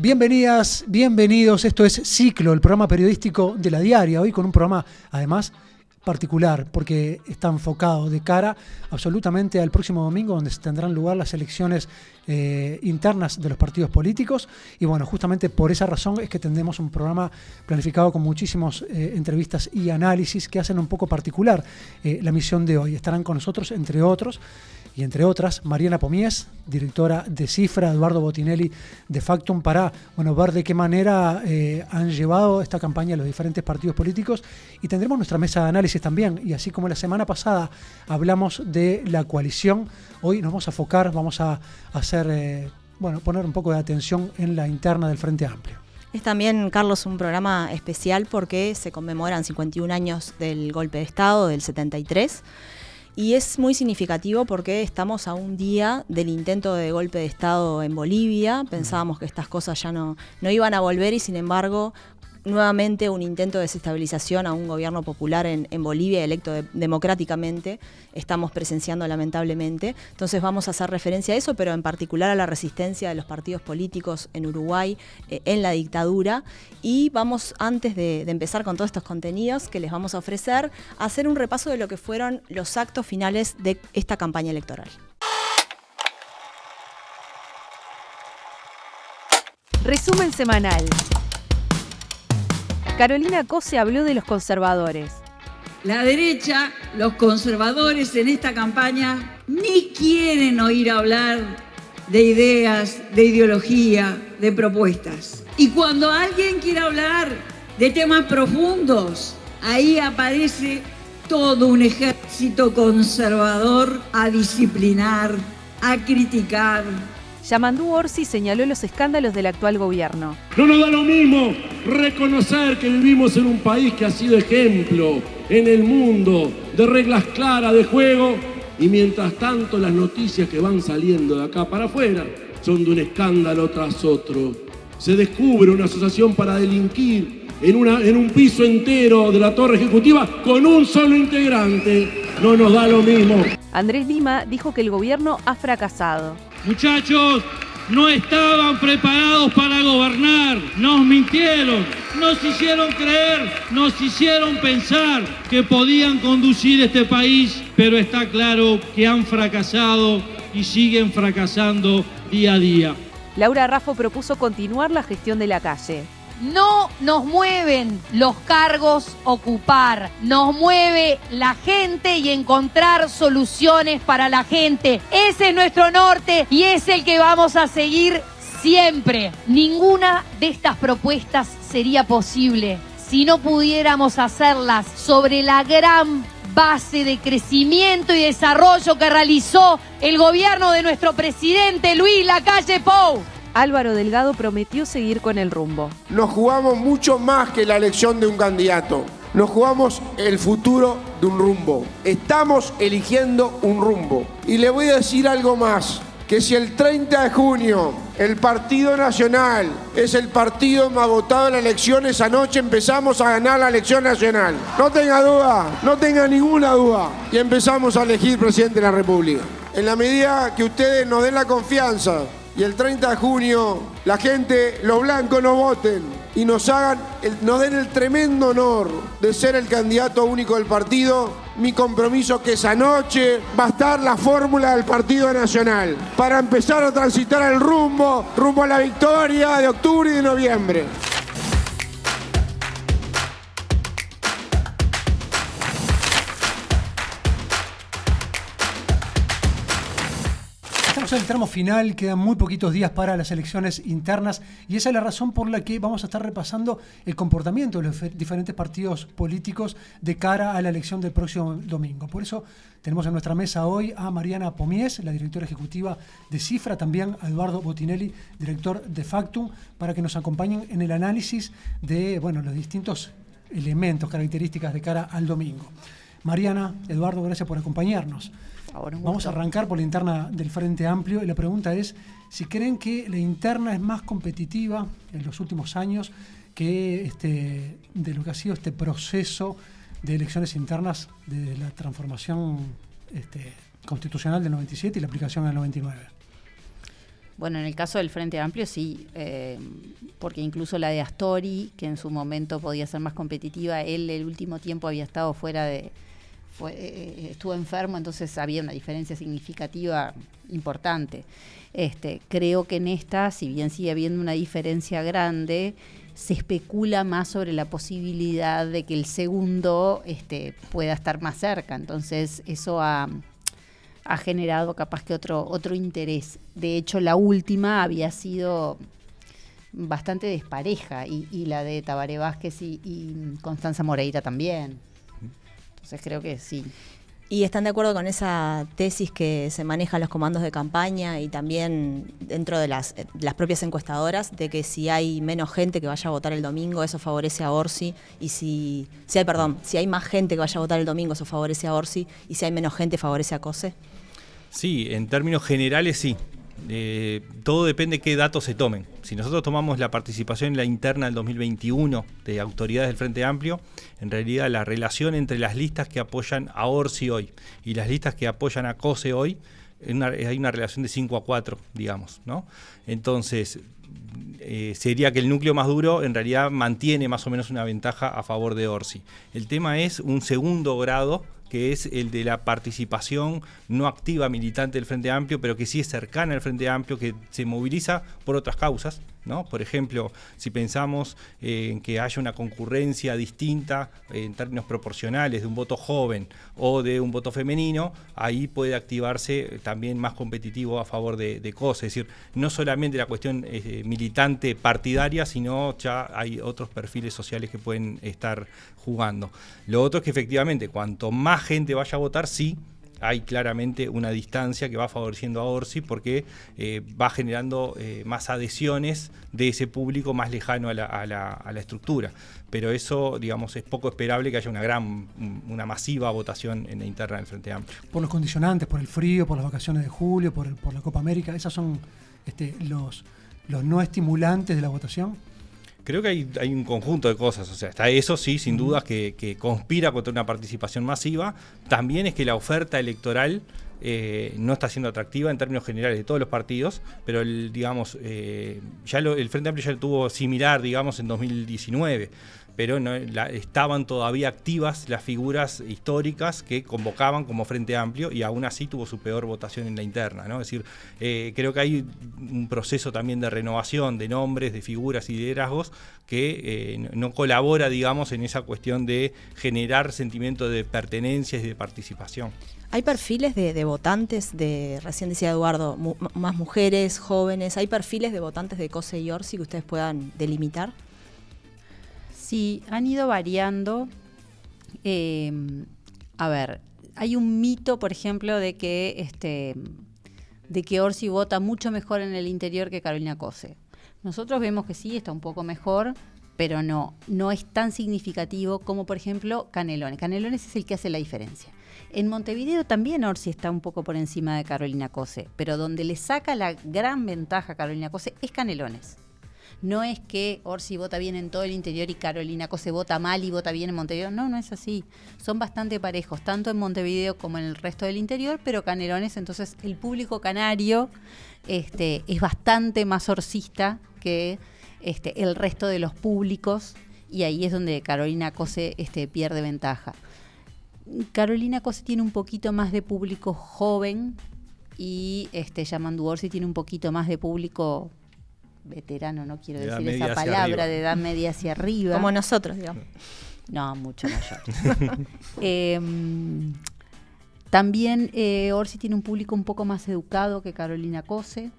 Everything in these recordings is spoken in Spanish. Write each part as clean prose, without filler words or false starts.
Bienvenidas, bienvenidos. Esto es Ciclo, el programa periodístico de La Diaria. Hoy con un programa, además, particular, porque está enfocado de cara absolutamente al próximo domingo, donde se tendrán lugar las elecciones internas de los partidos políticos. Y bueno, justamente por esa razón es que tendremos un programa planificado con muchísimas entrevistas y análisis que hacen un poco particular la misión de hoy. Estarán con nosotros, entre otros, y entre otras, Mariana Pomies, directora de Cifra, Eduardo Botinelli de Factum, para ver de qué manera han llevado esta campaña los diferentes partidos políticos. Y tendremos nuestra mesa de análisis también. Y así como la semana pasada hablamos de la coalición, hoy nos vamos a enfocar, vamos a hacer, poner un poco de atención en la interna del Frente Amplio. Es también, Carlos, un programa especial porque se conmemoran 51 años del golpe de Estado del 73. Y es muy significativo porque estamos a un día del intento de golpe de Estado en Bolivia. Pensábamos que estas cosas ya no iban a volver y, sin embargo, nuevamente un intento de desestabilización a un gobierno popular en Bolivia, electo democráticamente, estamos presenciando lamentablemente. Entonces vamos a hacer referencia a eso, pero en particular a la resistencia de los partidos políticos en Uruguay, en la dictadura. Y vamos, antes de empezar con todos estos contenidos que les vamos a ofrecer, a hacer un repaso de lo que fueron los actos finales de esta campaña electoral. Resumen semanal. Carolina Cose habló de los conservadores. La derecha, los conservadores en esta campaña ni quieren oír hablar de ideas, de ideología, de propuestas. Y cuando alguien quiere hablar de temas profundos, ahí aparece todo un ejército conservador a disciplinar, a criticar. Yamandú Orsi señaló los escándalos del actual gobierno. No nos da lo mismo reconocer que vivimos en un país que ha sido ejemplo en el mundo de reglas claras de juego, y mientras tanto las noticias que van saliendo de acá para afuera son de un escándalo tras otro. Se descubre una asociación para delinquir en un piso entero de la torre ejecutiva con un solo integrante. No nos da lo mismo. Andrés Lima dijo que el gobierno ha fracasado. Muchachos, no estaban preparados para gobernar, nos mintieron, nos hicieron creer, nos hicieron pensar que podían conducir este país, pero está claro que han fracasado y siguen fracasando día a día. Laura Raffo propuso continuar la gestión de la calle. No nos mueven los cargos ocupar, nos mueve la gente y encontrar soluciones para la gente. Ese es nuestro norte y es el que vamos a seguir siempre. Ninguna de estas propuestas sería posible si no pudiéramos hacerlas sobre la gran base de crecimiento y desarrollo que realizó el gobierno de nuestro presidente Luis Lacalle Pou. Álvaro Delgado prometió seguir con el rumbo. Nos jugamos mucho más que la elección de un candidato. Nos jugamos el futuro de un rumbo. Estamos eligiendo un rumbo. Y le voy a decir algo más, que si el 30 de junio el Partido Nacional es el partido más votado en la elección, esa noche empezamos a ganar la elección nacional. No tenga duda, no tenga ninguna duda. Y empezamos a elegir presidente de la República. En la medida que ustedes nos den la confianza y el 30 de junio la gente, los blancos, nos voten y nos den el tremendo honor de ser el candidato único del partido, mi compromiso es que esa noche va a estar la fórmula del Partido Nacional para empezar a transitar el rumbo a la victoria de octubre y de noviembre. En el tramo final, quedan muy poquitos días para las elecciones internas y esa es la razón por la que vamos a estar repasando el comportamiento de los diferentes partidos políticos de cara a la elección del próximo domingo. Por eso tenemos en nuestra mesa hoy a Mariana Pomies, la directora ejecutiva de Cifra, también a Eduardo Botinelli, director de Factum, para que nos acompañen en el análisis de los distintos elementos, características de cara al domingo. Mariana, Eduardo, gracias por acompañarnos. Vamos a arrancar por la interna del Frente Amplio y la pregunta es si creen que la interna es más competitiva en los últimos años que de lo que ha sido este proceso de elecciones internas de la transformación constitucional del 97 y la aplicación del 99. Bueno, en el caso del Frente Amplio sí, porque incluso la de Astori, que en su momento podía ser más competitiva, él el último tiempo había estado estuvo enfermo, entonces había una diferencia significativa importante. Creo que en esta, si bien sigue habiendo una diferencia grande, se especula más sobre la posibilidad de que el segundo pueda estar más cerca. Entonces eso ha generado capaz que otro interés. De hecho, la última había sido bastante despareja, y la de Tabaré Vázquez y Constanza Moreira también. Entonces creo que sí. ¿Y están de acuerdo con esa tesis que se maneja en los comandos de campaña y también dentro de las propias encuestadoras, de que si hay menos gente que vaya a votar el domingo, eso favorece a Orsi, y si hay más gente que vaya a votar el domingo, eso favorece a Orsi, y si hay menos gente, favorece a Cose? Sí, en términos generales sí. Todo depende de qué datos se tomen. Si nosotros tomamos la participación en la interna del 2021 de autoridades del Frente Amplio, en realidad la relación entre las listas que apoyan a Orsi hoy y las listas que apoyan a Cose hoy, hay una relación de 5-4, digamos, ¿no? Entonces, sería que el núcleo más duro en realidad mantiene más o menos una ventaja a favor de Orsi. El tema es un segundo grado, que es el de la participación no activa militante del Frente Amplio, pero que sí es cercana al Frente Amplio, que se moviliza por otras causas, ¿no? Por ejemplo, si pensamos en que haya una concurrencia distinta en términos proporcionales de un voto joven o de un voto femenino, ahí puede activarse también más competitivo a favor de Cose. Es decir, no solamente la cuestión militante partidaria, sino ya hay otros perfiles sociales que pueden estar jugando. Lo otro es que efectivamente, cuanto más gente vaya a votar, sí, hay claramente una distancia que va favoreciendo a Orsi, porque va generando más adhesiones de ese público más lejano a la estructura. Pero eso, digamos, es poco esperable que haya una masiva votación en la interna del Frente Amplio. Por los condicionantes, por el frío, por las vacaciones de julio, por la Copa América, ¿esos son los no estimulantes de la votación? Creo que hay un conjunto de cosas, o sea, está eso sí, sin dudas, que conspira contra una participación masiva. También es que la oferta electoral no está siendo atractiva en términos generales de todos los partidos, pero el Frente Amplio ya lo tuvo similar, digamos, en 2019. Pero estaban todavía activas las figuras históricas que convocaban como Frente Amplio, y aún así tuvo su peor votación en la interna, ¿no? Es decir, creo que hay un proceso también de renovación de nombres, de figuras y liderazgos que no colabora, digamos, en esa cuestión de generar sentimiento de pertenencia y de participación. ¿Hay perfiles de votantes recién decía Eduardo, más mujeres, jóvenes? ¿Hay perfiles de votantes de Cose y Orsi que ustedes puedan delimitar? Sí, han ido variando. A ver, hay un mito, por ejemplo, de que Orsi vota mucho mejor en el interior que Carolina Cose. Nosotros vemos que sí, está un poco mejor, pero no es tan significativo como, por ejemplo, Canelones. Canelones es el que hace la diferencia. En Montevideo también Orsi está un poco por encima de Carolina Cose, pero donde le saca la gran ventaja a Carolina Cose es Canelones. No es que Orsi vota bien en todo el interior y Carolina Cose vota mal y vota bien en Montevideo. No es así. Son bastante parejos, tanto en Montevideo como en el resto del interior, pero Canelones, entonces el público canario es bastante más orcista que el resto de los públicos, y ahí es donde Carolina Cose pierde ventaja. Carolina Cose tiene un poquito más de público joven y Yamandu Orsi tiene un poquito más de público veterano, no quiero decir esa palabra, de edad media hacia arriba. Como nosotros, digamos. No, mucho mayor. También Orsi tiene un público un poco más educado que Carolina Cose.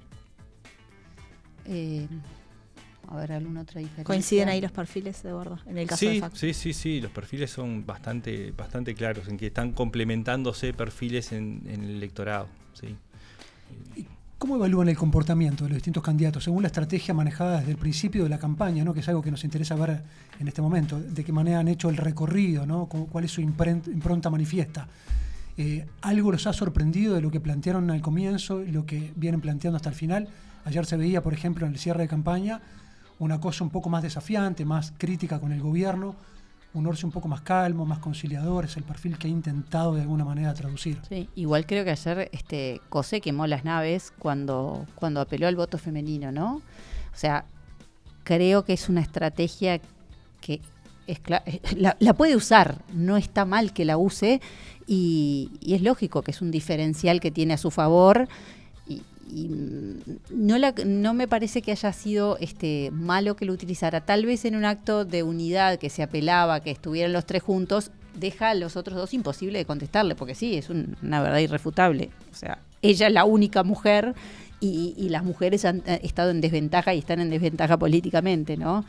A ver, ¿alguna otra diferencia? ¿Coinciden ahí los perfiles, Eduardo, en el caso de Facu? Sí, los perfiles son bastante claros, en que están complementándose perfiles en el electorado, sí. ¿Cómo evalúan el comportamiento de los distintos candidatos según la estrategia manejada desde el principio de la campaña, ¿no? Que es algo que nos interesa ver en este momento? ¿De qué manera han hecho el recorrido, ¿no? ¿Cuál es su impronta manifiesta? ¿Algo los ha sorprendido de lo que plantearon al comienzo y lo que vienen planteando hasta el final? Ayer se veía, por ejemplo, en el cierre de campaña, una cosa un poco más desafiante, más crítica con el gobierno, un Orsi un poco más calmo, más conciliador, es el perfil que he intentado de alguna manera traducir. Sí, igual creo que ayer Cosé quemó las naves cuando apeló al voto femenino, ¿no? O sea, creo que es una estrategia que la puede usar, no está mal que la use, y es lógico que es un diferencial que tiene a su favor, y no me parece que haya sido malo que lo utilizara. Tal vez en un acto de unidad que se apelaba, que estuvieran los tres juntos, deja a los otros dos imposible de contestarle, porque sí, es una verdad irrefutable. O sea, ella es la única mujer y las mujeres han estado en desventaja y están en desventaja políticamente, ¿no?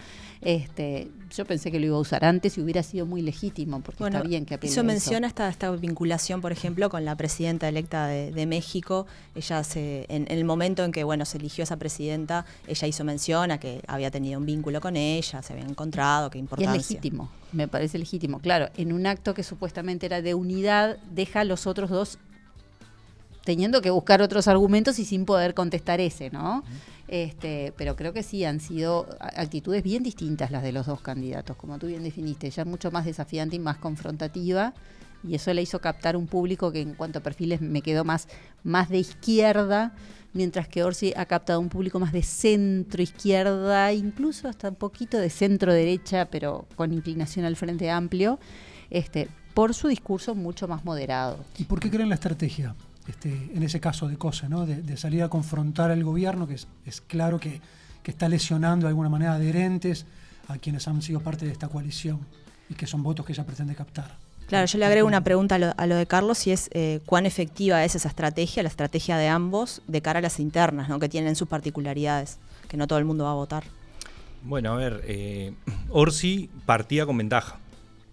Yo pensé que lo iba a usar antes y hubiera sido muy legítimo, porque está bien que apele hizo a mención eso. a esta vinculación, por ejemplo, con la presidenta electa de México. Ella en el momento en que se eligió esa presidenta, ella hizo mención a que había tenido un vínculo con ella, se habían encontrado, qué importancia. Y es legítimo, me parece legítimo. Claro, en un acto que supuestamente era de unidad, deja a los otros dos teniendo que buscar otros argumentos y sin poder contestar ese, ¿no? Pero creo que sí, han sido actitudes bien distintas las de los dos candidatos, como tú bien definiste, ella mucho más desafiante y más confrontativa, y eso le hizo captar un público que en cuanto a perfiles me quedó más de izquierda, mientras que Orsi ha captado un público más de centro-izquierda, incluso hasta un poquito de centro-derecha, pero con inclinación al Frente Amplio, por su discurso mucho más moderado. ¿Y por qué creen la estrategia? En ese caso de Cose, ¿no? De salir a confrontar al gobierno, que es claro que está lesionando de alguna manera adherentes a quienes han sido parte de esta coalición y que son votos que ella pretende captar. Claro, yo le agrego una pregunta a lo de Carlos, y es cuán efectiva es esa estrategia, la estrategia de ambos, de cara a las internas, ¿no? Que tienen sus particularidades, que no todo el mundo va a votar. Bueno, a ver, Orsi partía con ventaja,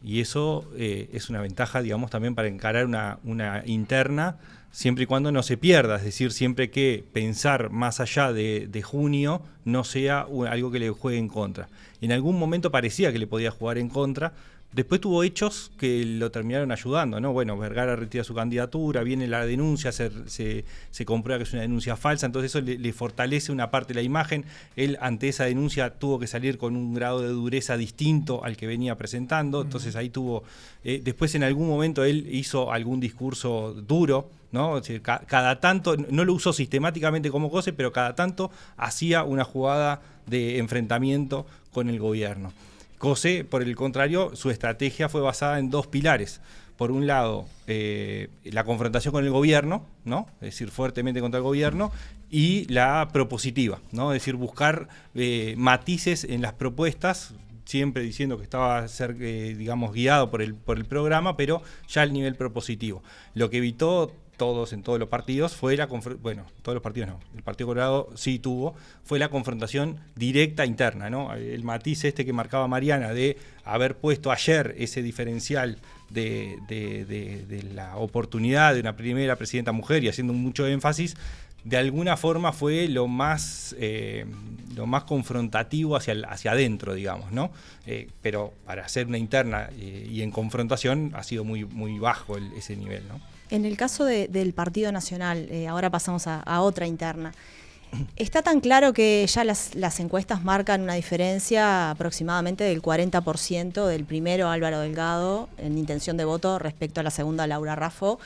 y eso es una ventaja, digamos, también para encarar una interna, siempre y cuando no se pierda, es decir, siempre que pensar más allá de junio no sea algo que le juegue en contra. En algún momento parecía que le podía jugar en contra, después tuvo hechos que lo terminaron ayudando, ¿no? Bueno, Vergara retira su candidatura, viene la denuncia, se comprueba que es una denuncia falsa, entonces eso le fortalece una parte de la imagen. Él ante esa denuncia tuvo que salir con un grado de dureza distinto al que venía presentando, entonces ahí tuvo... después en algún momento él hizo algún discurso duro, ¿no? Es decir, cada tanto, no lo usó sistemáticamente como Cose, pero cada tanto hacía una jugada de enfrentamiento con el gobierno. Cose, por el contrario, su estrategia fue basada en dos pilares. Por un lado, la confrontación con el gobierno, ¿no? Es decir, fuertemente contra el gobierno, y la propositiva, ¿no? Es decir, buscar matices en las propuestas, siempre diciendo que estaba digamos, guiado por el programa, pero ya al nivel propositivo. Lo que evitó en todos los partidos fue todos los partidos no, el Partido Colorado sí fue la confrontación directa interna, ¿no? El matiz que marcaba Mariana de haber puesto ayer ese diferencial de la oportunidad de una primera presidenta mujer y haciendo mucho énfasis, de alguna forma fue lo más confrontativo hacia adentro, digamos, ¿no? Pero para hacer una interna y en confrontación ha sido muy, muy bajo ese nivel, ¿no? En el caso del Partido Nacional, ahora pasamos a otra interna, está tan claro que ya las encuestas marcan una diferencia aproximadamente del 40% del primero Álvaro Delgado en intención de voto respecto a la segunda Laura Raffo.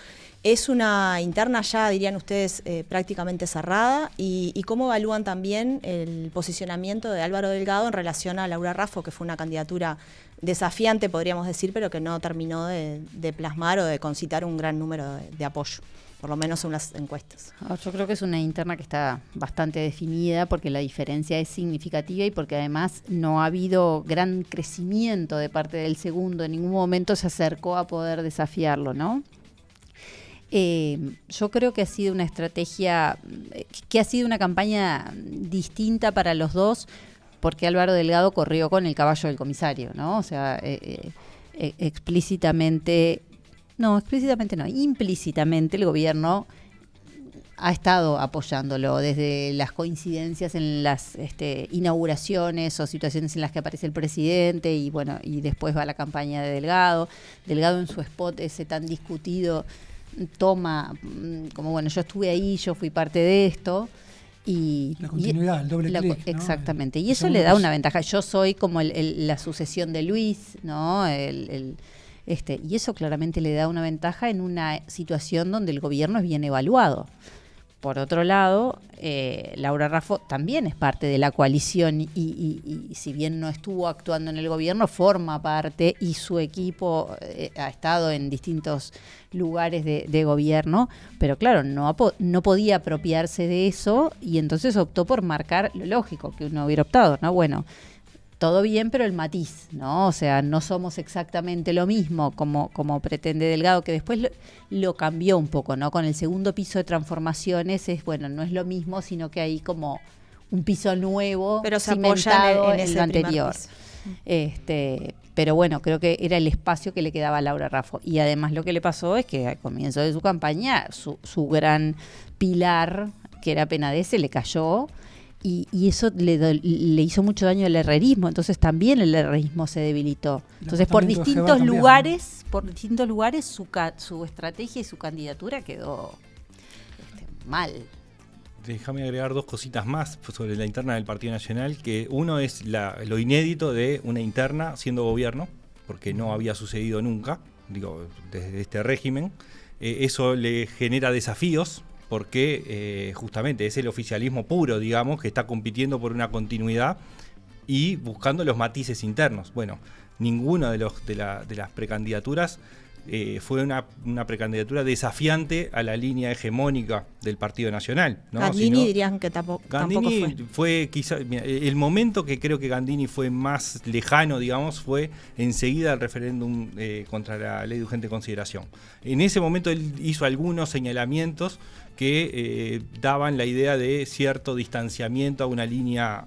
Es una interna ya, dirían ustedes, prácticamente cerrada, y cómo evalúan también el posicionamiento de Álvaro Delgado en relación a Laura Raffo, que fue una candidatura desafiante, podríamos decir, pero que no terminó de plasmar o de concitar un gran número de apoyo, por lo menos en las encuestas. Yo creo que es una interna que está bastante definida, porque la diferencia es significativa y porque además no ha habido gran crecimiento de parte del segundo, en ningún momento se acercó a poder desafiarlo, ¿no? Yo creo que ha sido una estrategia, que ha sido una campaña distinta para los dos, porque Álvaro Delgado corrió con el caballo del comisario, ¿no? O sea, implícitamente el gobierno ha estado apoyándolo desde las coincidencias en las inauguraciones o situaciones en las que aparece el presidente, y bueno, y después va la campaña de Delgado en su spot ese tan discutido toma como, bueno, yo estuve ahí, yo fui parte de esto, Y la continuidad, el doble clic, ¿no? Exactamente, y eso le da una ventaja. Yo soy como la sucesión de Luis, ¿no? Y eso claramente le da una ventaja en una situación donde el gobierno es bien evaluado. Por otro lado, Laura Raffo también es parte de la coalición y si bien no estuvo actuando en el gobierno, forma parte y su equipo ha estado en distintos lugares de gobierno, pero claro, no podía apropiarse de eso y entonces optó por marcar lo lógico que uno hubiera optado, ¿no? Bueno, todo bien, pero el matiz, ¿no? O sea, no somos exactamente lo mismo como pretende Delgado, que después lo cambió un poco, ¿no? Con el segundo piso de transformaciones no es lo mismo, sino que hay como un piso nuevo, pero se cimentado en lo anterior. Pero bueno, creo que era el espacio que le quedaba a Laura Raffo. Y además lo que le pasó es que al comienzo de su campaña, su gran pilar, que era Penades, se le cayó. Y eso le hizo mucho daño al herrerismo, entonces también el herrerismo se debilitó. Entonces por distintos lugares su estrategia y su candidatura quedó mal. Déjame agregar 2 cositas más sobre la interna del Partido Nacional, que uno es lo inédito de una interna siendo gobierno, porque no había sucedido nunca, desde este régimen. Eso le genera desafíos, porque justamente es el oficialismo puro, digamos, que está compitiendo por una continuidad y buscando los matices internos. Bueno, ninguno de las precandidaturas fue una precandidatura desafiante a la línea hegemónica del Partido Nacional, ¿no? Gandini dirían que tampoco fue quizá, el momento que creo que Gandini fue más lejano, digamos, fue enseguida el referéndum contra la ley de urgente consideración. En ese momento él hizo algunos señalamientos que daban la idea de cierto distanciamiento a una línea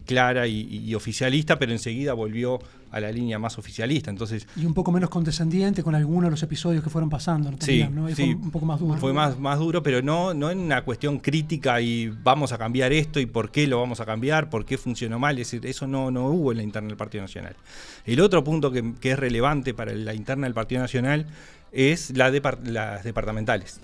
clara y oficialista, pero enseguida volvió a la línea más oficialista. Entonces, y un poco menos condescendiente con algunos de los episodios que fueron pasando, ¿no? También, sí, ¿no? Sí, fue un poco más duro. Fue más duro, pero no en una cuestión crítica y vamos a cambiar esto y por qué lo vamos a cambiar, por qué funcionó mal. Es decir, eso no hubo en la interna del Partido Nacional. El otro punto que es relevante para la interna del Partido Nacional es las departamentales.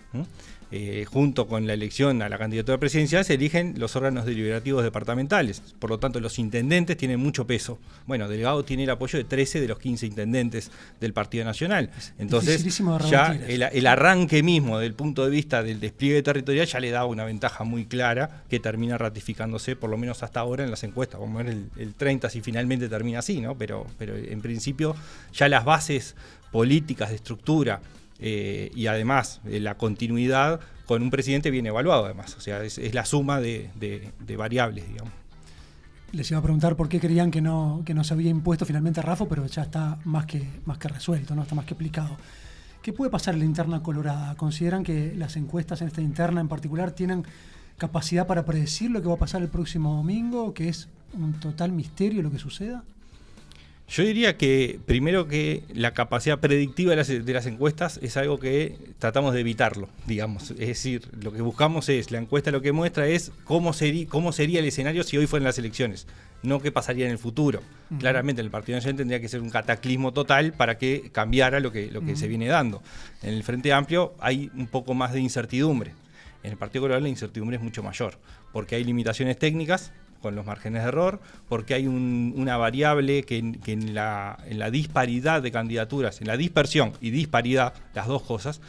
Junto con la elección a la candidatura presidencial se eligen los órganos deliberativos departamentales, por lo tanto los intendentes tienen mucho peso. Bueno, Delgado tiene el apoyo de 13 de los 15 intendentes del Partido Nacional, entonces ya el arranque mismo del punto de vista del despliegue territorial ya le daba una ventaja muy clara que termina ratificándose por lo menos hasta ahora en las encuestas. Vamos a ver el 30 si finalmente termina así, ¿no? Pero en principio ya las bases políticas de estructura y además la continuidad con un presidente bien evaluado, además, o sea, es la suma de variables, digamos. Les iba a preguntar por qué creían que no se había impuesto finalmente a Raffo, pero ya está más que resuelto, ¿no? Está más que explicado. ¿Qué puede pasar en la interna colorada? ¿Consideran que las encuestas en esta interna en particular tienen capacidad para predecir lo que va a pasar el próximo domingo, que es un total misterio lo que suceda? Yo diría que primero que la capacidad predictiva de las encuestas es algo que tratamos de evitarlo, digamos. Es decir, lo que buscamos es, la encuesta lo que muestra es cómo sería el escenario si hoy fueran las elecciones, no qué pasaría en el futuro. Claramente en el Partido Nacional tendría que ser un cataclismo total para que cambiara lo que se viene dando. En el Frente Amplio hay un poco más de incertidumbre. En el Partido Colorado la incertidumbre es mucho mayor, porque hay limitaciones técnicas con los márgenes de error, porque hay una variable que en la disparidad de candidaturas, en la dispersión y disparidad, las dos cosas,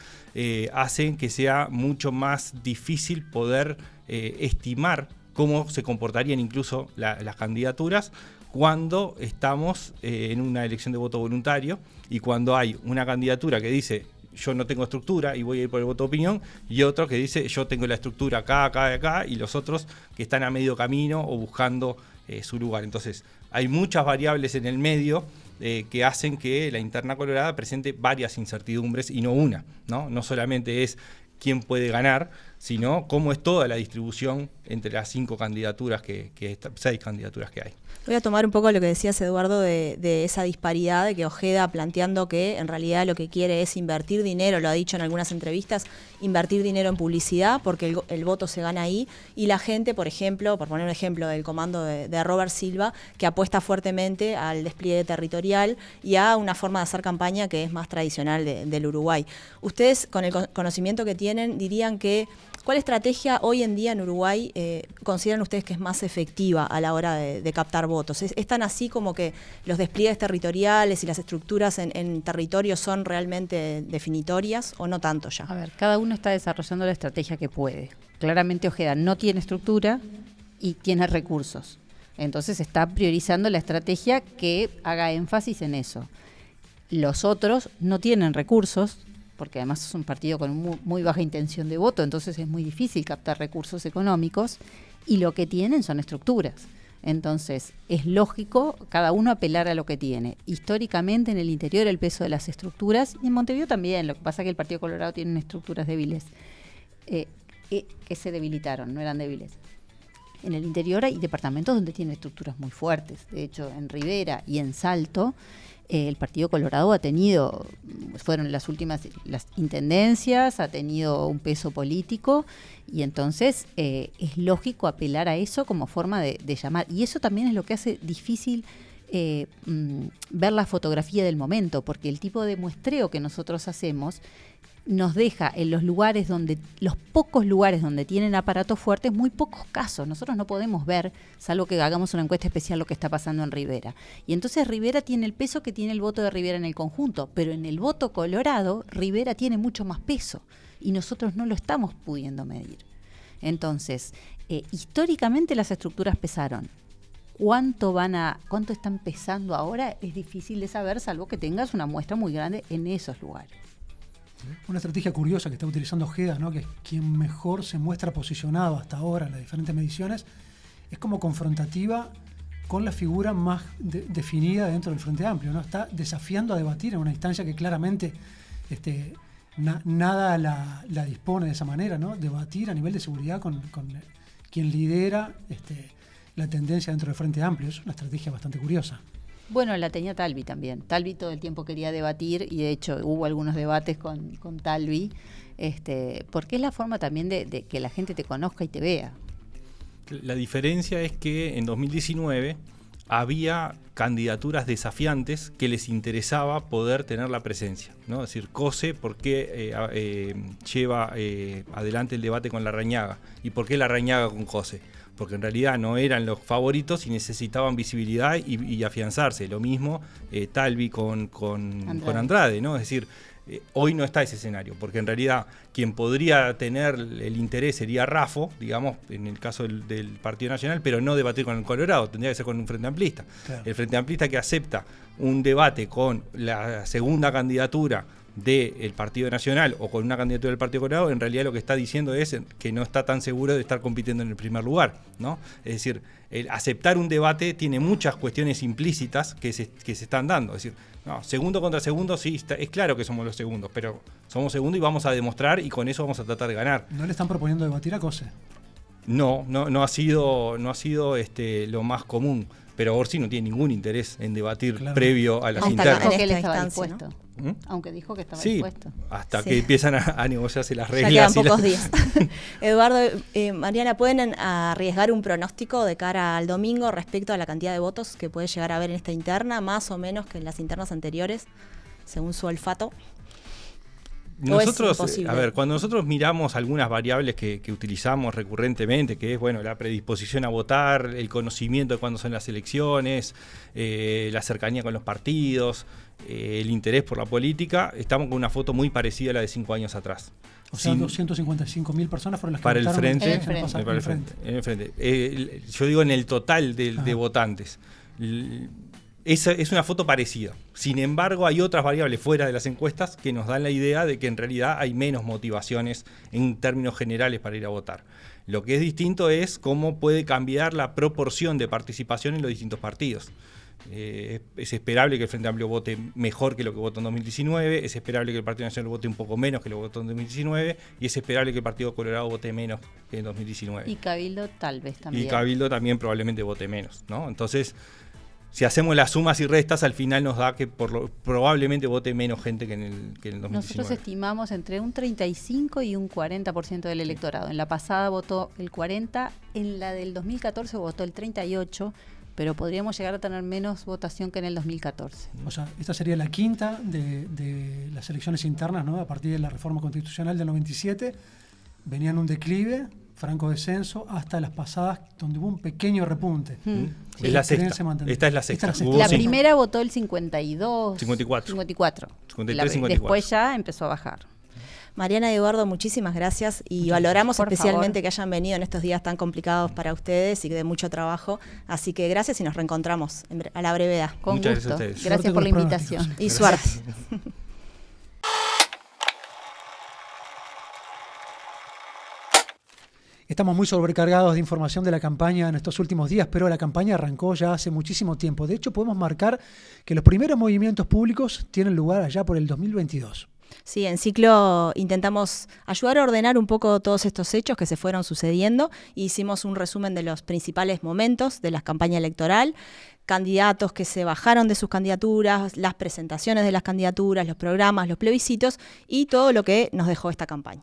hacen que sea mucho más difícil poder estimar cómo se comportarían incluso las candidaturas cuando estamos en una elección de voto voluntario y cuando hay una candidatura que dice yo no tengo estructura y voy a ir por el voto de opinión, y otro que dice yo tengo la estructura acá, y los otros que están a medio camino o buscando su lugar. Entonces, hay muchas variables en el medio que hacen que la interna colorada presente varias incertidumbres y no una, ¿no? No solamente es quién puede ganar, sino cómo es toda la distribución entre las 6 candidaturas que hay. Voy a tomar un poco lo que decías, Eduardo, de esa disparidad, de que Ojeda planteando que en realidad lo que quiere es invertir dinero, lo ha dicho en algunas entrevistas, invertir dinero en publicidad, porque el voto se gana ahí, y la gente, por ejemplo, por poner un ejemplo del comando de Robert Silva, que apuesta fuertemente al despliegue territorial y a una forma de hacer campaña que es más tradicional del Uruguay. Ustedes, con el conocimiento que tienen, dirían que ¿Cuál estrategia hoy en día en Uruguay consideran ustedes que es más efectiva a la hora de captar votos? ¿Es tan así como que los despliegues territoriales y las estructuras en territorio son realmente definitorias o no tanto ya? A ver, cada uno está desarrollando la estrategia que puede. Claramente Ojeda no tiene estructura y tiene recursos. Entonces está priorizando la estrategia que haga énfasis en eso. Los otros no tienen recursos, porque además es un partido con muy baja intención de voto, entonces es muy difícil captar recursos económicos, y lo que tienen son estructuras. Entonces es lógico cada uno apelar a lo que tiene. Históricamente en el interior el peso de las estructuras, y en Montevideo también, lo que pasa es que el Partido Colorado tiene estructuras débiles, que se debilitaron, no eran débiles. En el interior hay departamentos donde tienen estructuras muy fuertes. De hecho, en Rivera y en Salto, el Partido Colorado ha tenido, fueron las intendencias, ha tenido un peso político, y entonces es lógico apelar a eso como forma de llamar. Y eso también es lo que hace difícil ver la fotografía del momento, porque el tipo de muestreo que nosotros hacemos nos deja en los pocos lugares donde tienen aparatos fuertes, muy pocos casos. Nosotros no podemos ver, salvo que hagamos una encuesta especial, lo que está pasando en Rivera. Y entonces Rivera tiene el peso que tiene el voto de Rivera en el conjunto, pero en el voto colorado, Rivera tiene mucho más peso y nosotros no lo estamos pudiendo medir. Entonces, históricamente las estructuras pesaron. ¿Cuánto están pesando ahora? Es difícil de saber, salvo que tengas una muestra muy grande en esos lugares. Una estrategia curiosa que está utilizando Ojeda, ¿no? Que es quien mejor se muestra posicionado hasta ahora en las diferentes mediciones, es como confrontativa con la figura más definida dentro del Frente Amplio, ¿no? Está desafiando a debatir en una instancia que claramente nada la dispone de esa manera, ¿no? Debatir a nivel de seguridad con quien lidera la tendencia dentro del Frente Amplio. Es una estrategia bastante curiosa. Bueno, la tenía Talvi también. Talvi todo el tiempo quería debatir, y de hecho hubo algunos debates con Talvi, porque es la forma también de que la gente te conozca y te vea. La diferencia es que en 2019 había candidaturas desafiantes que les interesaba poder tener la presencia, ¿no? Es decir, COSE, ¿por qué lleva adelante el debate con Larrañaga? ¿Y por qué Larrañaga con COSE? Porque en realidad no eran los favoritos y necesitaban visibilidad y afianzarse. Lo mismo Talvi con Andrade, ¿no? Es decir, hoy no está ese escenario, porque en realidad quien podría tener el interés sería Raffo, digamos, en el caso del Partido Nacional, pero no debatir con el Colorado, tendría que ser con un Frente Amplista. Claro. El Frente Amplista que acepta un debate con la segunda candidatura del Partido Nacional o con una candidatura del Partido Colorado, en realidad lo que está diciendo es que no está tan seguro de estar compitiendo en el primer lugar, ¿no? Es decir, el aceptar un debate tiene muchas cuestiones implícitas que se están dando. Es decir, no, segundo contra segundo, sí, es claro que somos los segundos, pero somos segundos y vamos a demostrar, y con eso vamos a tratar de ganar. ¿No le están proponiendo debatir a COSE? No ha sido lo más común. Pero Orsi no tiene ningún interés en debatir previo a las internas. Aunque él estaba dispuesto. ¿no? Aunque dijo que estaba dispuesto. Hasta que empiezan a negociarse las reglas. Ya quedan pocos días. Eduardo, Mariana, ¿pueden arriesgar un pronóstico de cara al domingo respecto a la cantidad de votos que puede llegar a haber en esta interna, más o menos que en las internas anteriores, según su olfato? Nosotros, cuando nosotros miramos algunas variables que utilizamos recurrentemente, que es la predisposición a votar, el conocimiento de cuándo son las elecciones, la cercanía con los partidos, el interés por la política, estamos con una foto muy parecida a la de 5 años atrás. O sea, 255.000 personas fueron las que para votaron en el frente. Yo digo en el total de votantes. Esa es una foto parecida. Sin embargo, hay otras variables fuera de las encuestas que nos dan la idea de que en realidad hay menos motivaciones en términos generales para ir a votar. Lo que es distinto es cómo puede cambiar la proporción de participación en los distintos partidos. Es esperable que el Frente Amplio vote mejor que lo que votó en 2019, es esperable que el Partido Nacional vote un poco menos que lo que votó en 2019, y es esperable que el Partido Colorado vote menos que en 2019. Y Cabildo tal vez también. Y Cabildo también probablemente vote menos, ¿no? Entonces, si hacemos las sumas y restas, al final nos da que probablemente vote menos gente que en el 2019. Nosotros estimamos entre un 35 y un 40% del electorado. En la pasada votó el 40%, en la del 2014 votó el 38%, pero podríamos llegar a tener menos votación que en el 2014. O sea, esta sería la quinta de las elecciones internas, ¿no? A partir de la reforma constitucional del 97. venían un declive, franco descenso, hasta las pasadas, donde hubo un pequeño repunte. Es la sexta. Esta es la sexta. La primera votó el 52. 54. 54. 53, 54. Después ya empezó a bajar. Mariana y Eduardo, muchísimas gracias y valoramos especialmente que hayan venido en estos días tan complicados para ustedes y de mucho trabajo. Así que gracias y nos reencontramos a la brevedad. Con Muchas gusto. gracias a ustedes. Gracias por la invitación. Y suerte. Estamos muy sobrecargados de información de la campaña en estos últimos días, pero la campaña arrancó ya hace muchísimo tiempo. De hecho, podemos marcar que los primeros movimientos públicos tienen lugar allá por el 2022. Sí, en Ciclo intentamos ayudar a ordenar un poco todos estos hechos que se fueron sucediendo. Hicimos un resumen de los principales momentos de la campaña electoral, candidatos que se bajaron de sus candidaturas, las presentaciones de las candidaturas, los programas, los plebiscitos y todo lo que nos dejó esta campaña.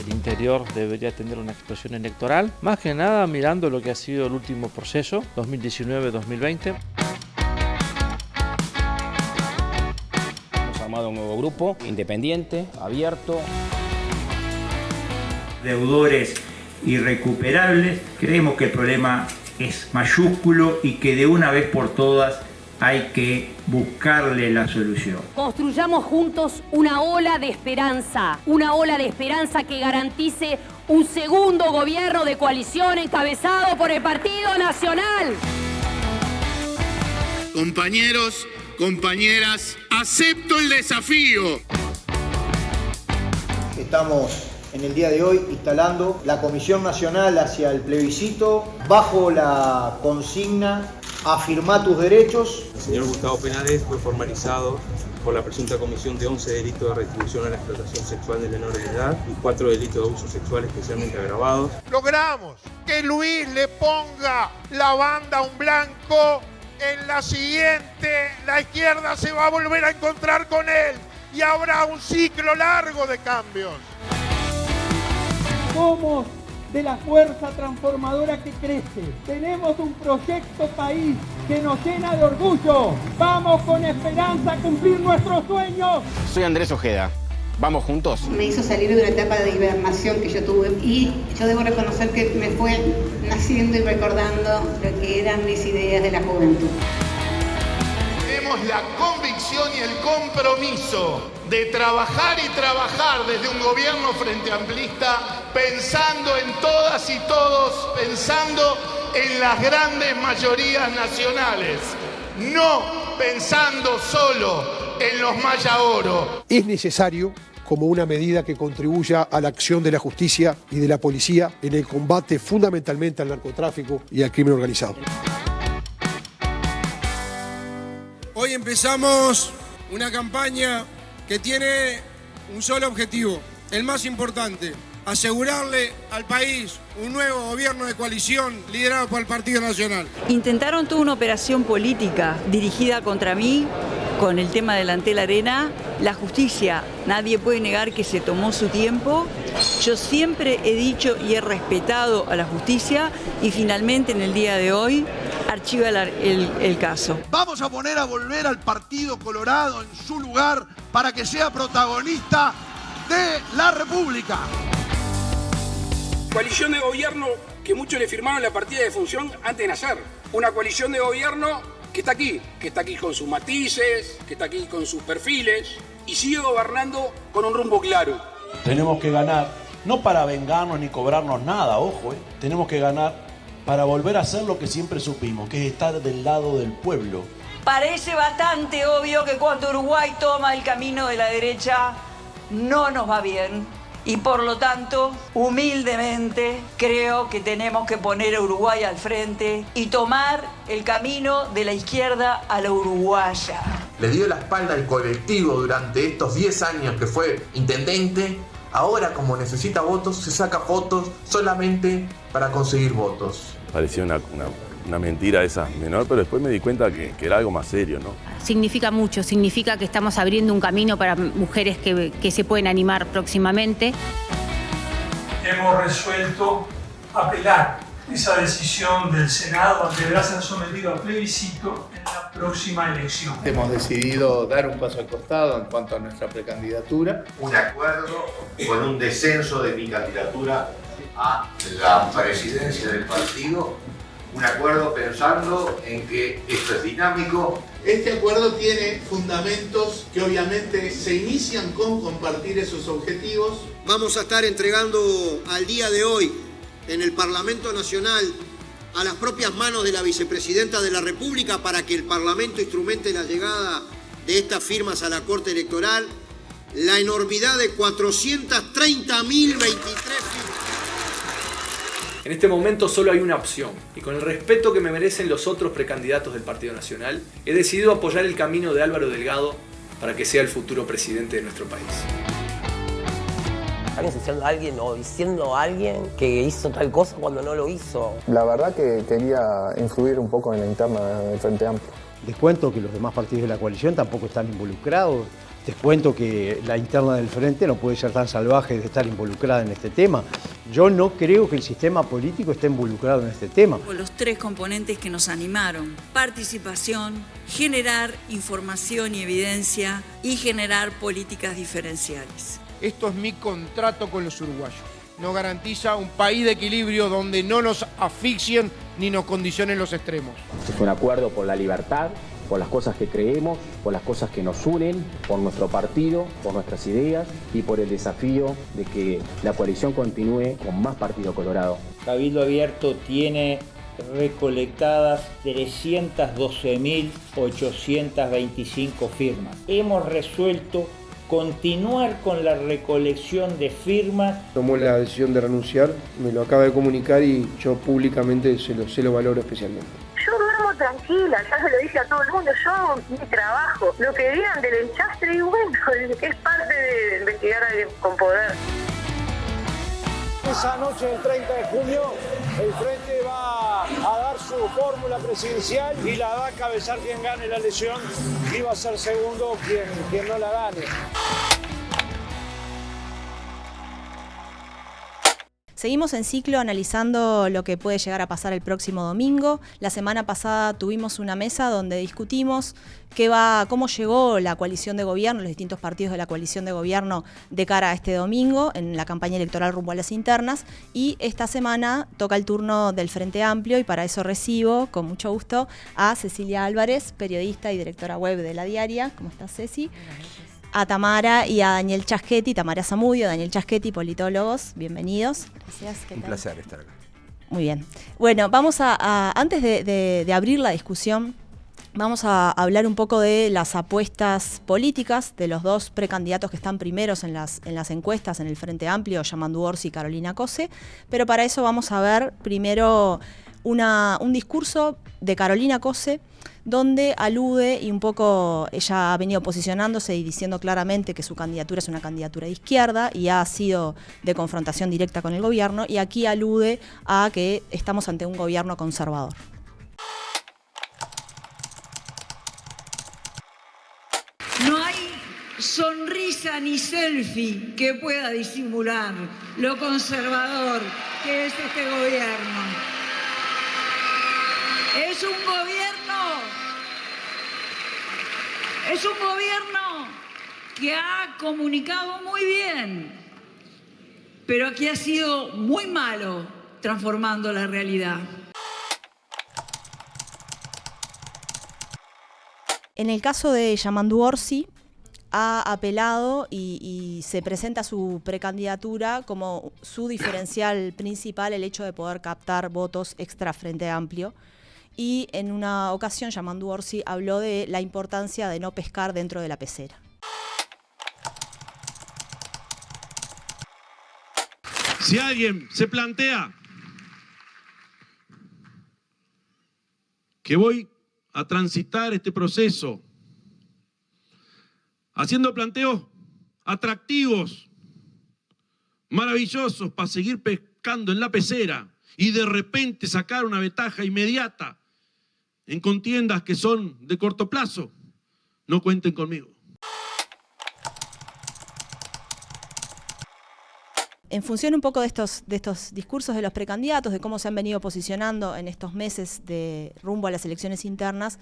Interior debería tener una expresión electoral, más que nada mirando lo que ha sido el último proceso, 2019-2020. Hemos armado un nuevo grupo, independiente, abierto. Deudores irrecuperables, creemos que el problema es mayúsculo y que de una vez por todas hay que buscarle la solución. Construyamos juntos una ola de esperanza que garantice un segundo gobierno de coalición encabezado por el Partido Nacional. Compañeros, compañeras, acepto el desafío. Estamos en el día de hoy instalando la Comisión Nacional hacia el plebiscito bajo la consigna Afirma tus derechos. El señor Gustavo Penades fue formalizado por la presunta comisión de 11 delitos de retribución a la explotación sexual de menores de edad y 4 delitos de abuso sexual especialmente agravados. Logramos que Luis le ponga la banda a un blanco. En la siguiente, la izquierda se va a volver a encontrar con él y habrá un ciclo largo de cambios. Somos de la fuerza transformadora que crece. Tenemos un proyecto país que nos llena de orgullo. Vamos con esperanza a cumplir nuestros sueños. Soy Andrés Ojeda. ¿Vamos juntos? Me hizo salir de una etapa de hibernación que yo tuve y yo debo reconocer que me fue naciendo y recordando lo que eran mis ideas de la juventud. Tenemos la convicción y el compromiso de trabajar y trabajar desde un gobierno frente amplista, pensando en todas y todos, pensando en las grandes mayorías nacionales, no pensando solo en los Maya Oro. Es necesario, como una medida que contribuya a la acción de la justicia y de la policía en el combate fundamentalmente al narcotráfico y al crimen organizado. Hoy empezamos una campaña que tiene un solo objetivo, el más importante: asegurarle al país un nuevo gobierno de coalición liderado por el Partido Nacional. Intentaron toda una operación política dirigida contra mí con el tema del Antel Arena. La justicia, nadie puede negar que se tomó su tiempo. Yo siempre he dicho y he respetado a la justicia y finalmente en el día de hoy archiva el caso. Vamos a poner a volver al Partido Colorado en su lugar para que sea protagonista de la República. Coalición de gobierno que muchos le firmaron la partida de función antes de nacer. Una coalición de gobierno que está aquí con sus matices, que está aquí con sus perfiles y sigue gobernando con un rumbo claro. Tenemos que ganar, no para vengarnos ni cobrarnos nada, ojo, tenemos que ganar para volver a hacer lo que siempre supimos, que es estar del lado del pueblo. Parece bastante obvio que cuando Uruguay toma el camino de la derecha no nos va bien. Y por lo tanto, humildemente, creo que tenemos que poner a Uruguay al frente y tomar el camino de la izquierda a la uruguaya. Le dio la espalda al colectivo durante estos 10 años que fue intendente. Ahora, como necesita votos, se saca fotos solamente para conseguir votos. Parecía una mentira esa menor, pero después me di cuenta que era algo más serio, ¿no? Significa mucho, significa que estamos abriendo un camino para mujeres que se pueden animar próximamente. Hemos resuelto apelar Esa decisión del Senado deberá ser sometida a plebiscito en la próxima elección. Hemos decidido dar un paso al costado en cuanto a nuestra precandidatura. Un acuerdo con un descenso de mi candidatura a la presidencia del partido. Un acuerdo pensando en que esto es dinámico. Este acuerdo tiene fundamentos que obviamente se inician con compartir esos objetivos. Vamos a estar entregando al día de hoy en el Parlamento Nacional a las propias manos de la Vicepresidenta de la República para que el Parlamento instrumente la llegada de estas firmas a la Corte Electoral la enormidad de 430.023 firmas. En este momento solo hay una opción, y con el respeto que me merecen los otros precandidatos del Partido Nacional, he decidido apoyar el camino de Álvaro Delgado para que sea el futuro presidente de nuestro país. Están ensuciando a alguien o diciendo a alguien que hizo tal cosa cuando no lo hizo. La verdad que quería influir un poco en la interna del Frente Amplio. Les cuento que los demás partidos de la coalición tampoco están involucrados. Les cuento que la interna del Frente no puede ser tan salvaje de estar involucrada en este tema. Yo no creo que el sistema político esté involucrado en este tema. Los tres componentes que nos animaron: participación, generar información y evidencia y generar políticas diferenciales. Esto es mi contrato con los uruguayos. Nos garantiza un país de equilibrio donde no nos asfixien ni nos condicionen los extremos. Es un acuerdo por la libertad, por las cosas que creemos, por las cosas que nos unen, por nuestro partido, por nuestras ideas y por el desafío de que la coalición continúe con más Partido Colorado. Cabildo Abierto tiene recolectadas 312.825 firmas. Hemos resuelto continuar con la recolección de firmas. Tomó la decisión de renunciar, me lo acaba de comunicar y yo públicamente se lo valoro especialmente. Yo duermo tranquila, ya se lo dije a todo el mundo, yo mi trabajo, lo que digan del enchastre, y bueno, es parte de investigar a alguien con poder. Esa noche del 30 de junio el Frente va a dar su fórmula presidencial y la va a cabezar quien gane la elección y va a ser segundo quien no la gane. Seguimos en ciclo analizando lo que puede llegar a pasar el próximo domingo. La semana pasada tuvimos una mesa donde discutimos cómo llegó la coalición de gobierno, los distintos partidos de la coalición de gobierno de cara a este domingo en la campaña electoral rumbo a las internas. Y esta semana toca el turno del Frente Amplio y para eso recibo con mucho gusto a Cecilia Álvarez, periodista y directora web de La Diaria. ¿Cómo estás, Ceci? A Tamara y a Daniel Chaschetti, Tamara Zamudio, Daniel Chaschetti, politólogos, bienvenidos. Gracias. Un placer estar acá. Muy bien. Bueno, vamos antes de abrir la discusión, vamos a hablar un poco de las apuestas políticas de los dos precandidatos que están primeros en las encuestas en el Frente Amplio, Yamandu Orsi y Carolina Cose, pero para eso vamos a ver primero un discurso de Carolina Cose, donde alude y un poco ella ha venido posicionándose y diciendo claramente que su candidatura es una candidatura de izquierda y ha sido de confrontación directa con el gobierno, y aquí alude a que estamos ante un gobierno conservador. No hay sonrisa ni selfie que pueda disimular lo conservador que es este gobierno. Es un gobierno que ha comunicado muy bien, pero que ha sido muy malo transformando la realidad. En el caso de Yamandu Orsi, ha apelado y se presenta su precandidatura como su diferencial principal, el hecho de poder captar votos extra Frente Amplio. Y en una ocasión, Yamandu Orsi habló de la importancia de no pescar dentro de la pecera. Si alguien se plantea que voy a transitar este proceso haciendo planteos atractivos, maravillosos para seguir pescando en la pecera y de repente sacar una ventaja inmediata en contiendas que son de corto plazo, no cuenten conmigo. En función un poco de estos discursos de los precandidatos, de cómo se han venido posicionando en estos meses de rumbo a las elecciones internas,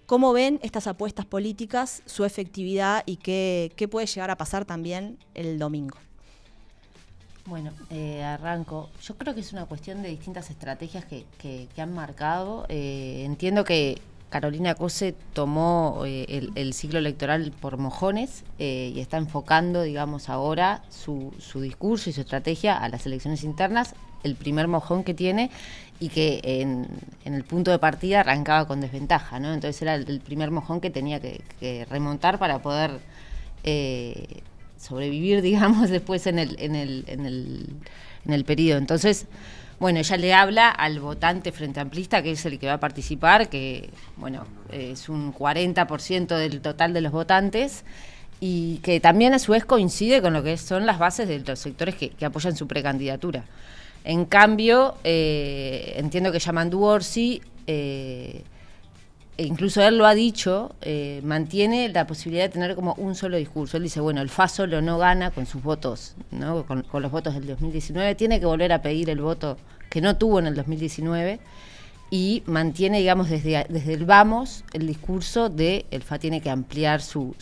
¿cómo ven estas apuestas políticas, su efectividad y qué puede llegar a pasar también el domingo? Bueno, arranco. Yo creo que es una cuestión de distintas estrategias que han marcado. Entiendo que Carolina Cose tomó el ciclo electoral por mojones y está enfocando, digamos, ahora su discurso y su estrategia a las elecciones internas, el primer mojón que tiene y que en el punto de partida arrancaba con desventaja, ¿no? Entonces era el primer mojón que tenía que remontar para poder sobrevivir, digamos, después en el periodo. Entonces, bueno, ella le habla al votante frente amplista, que es el que va a participar, que, bueno, es un 40% del total de los votantes, y que también a su vez coincide con lo que son las bases de los sectores que apoyan su precandidatura. En cambio, entiendo que Yamandu Orsi, e incluso él lo ha dicho, mantiene la posibilidad de tener como un solo discurso. Él dice, bueno, el FA solo no gana con sus votos, ¿no? Con los votos del 2019, tiene que volver a pedir el voto que no tuvo en el 2019 y mantiene, digamos, desde el vamos el discurso de el FA tiene que ampliar su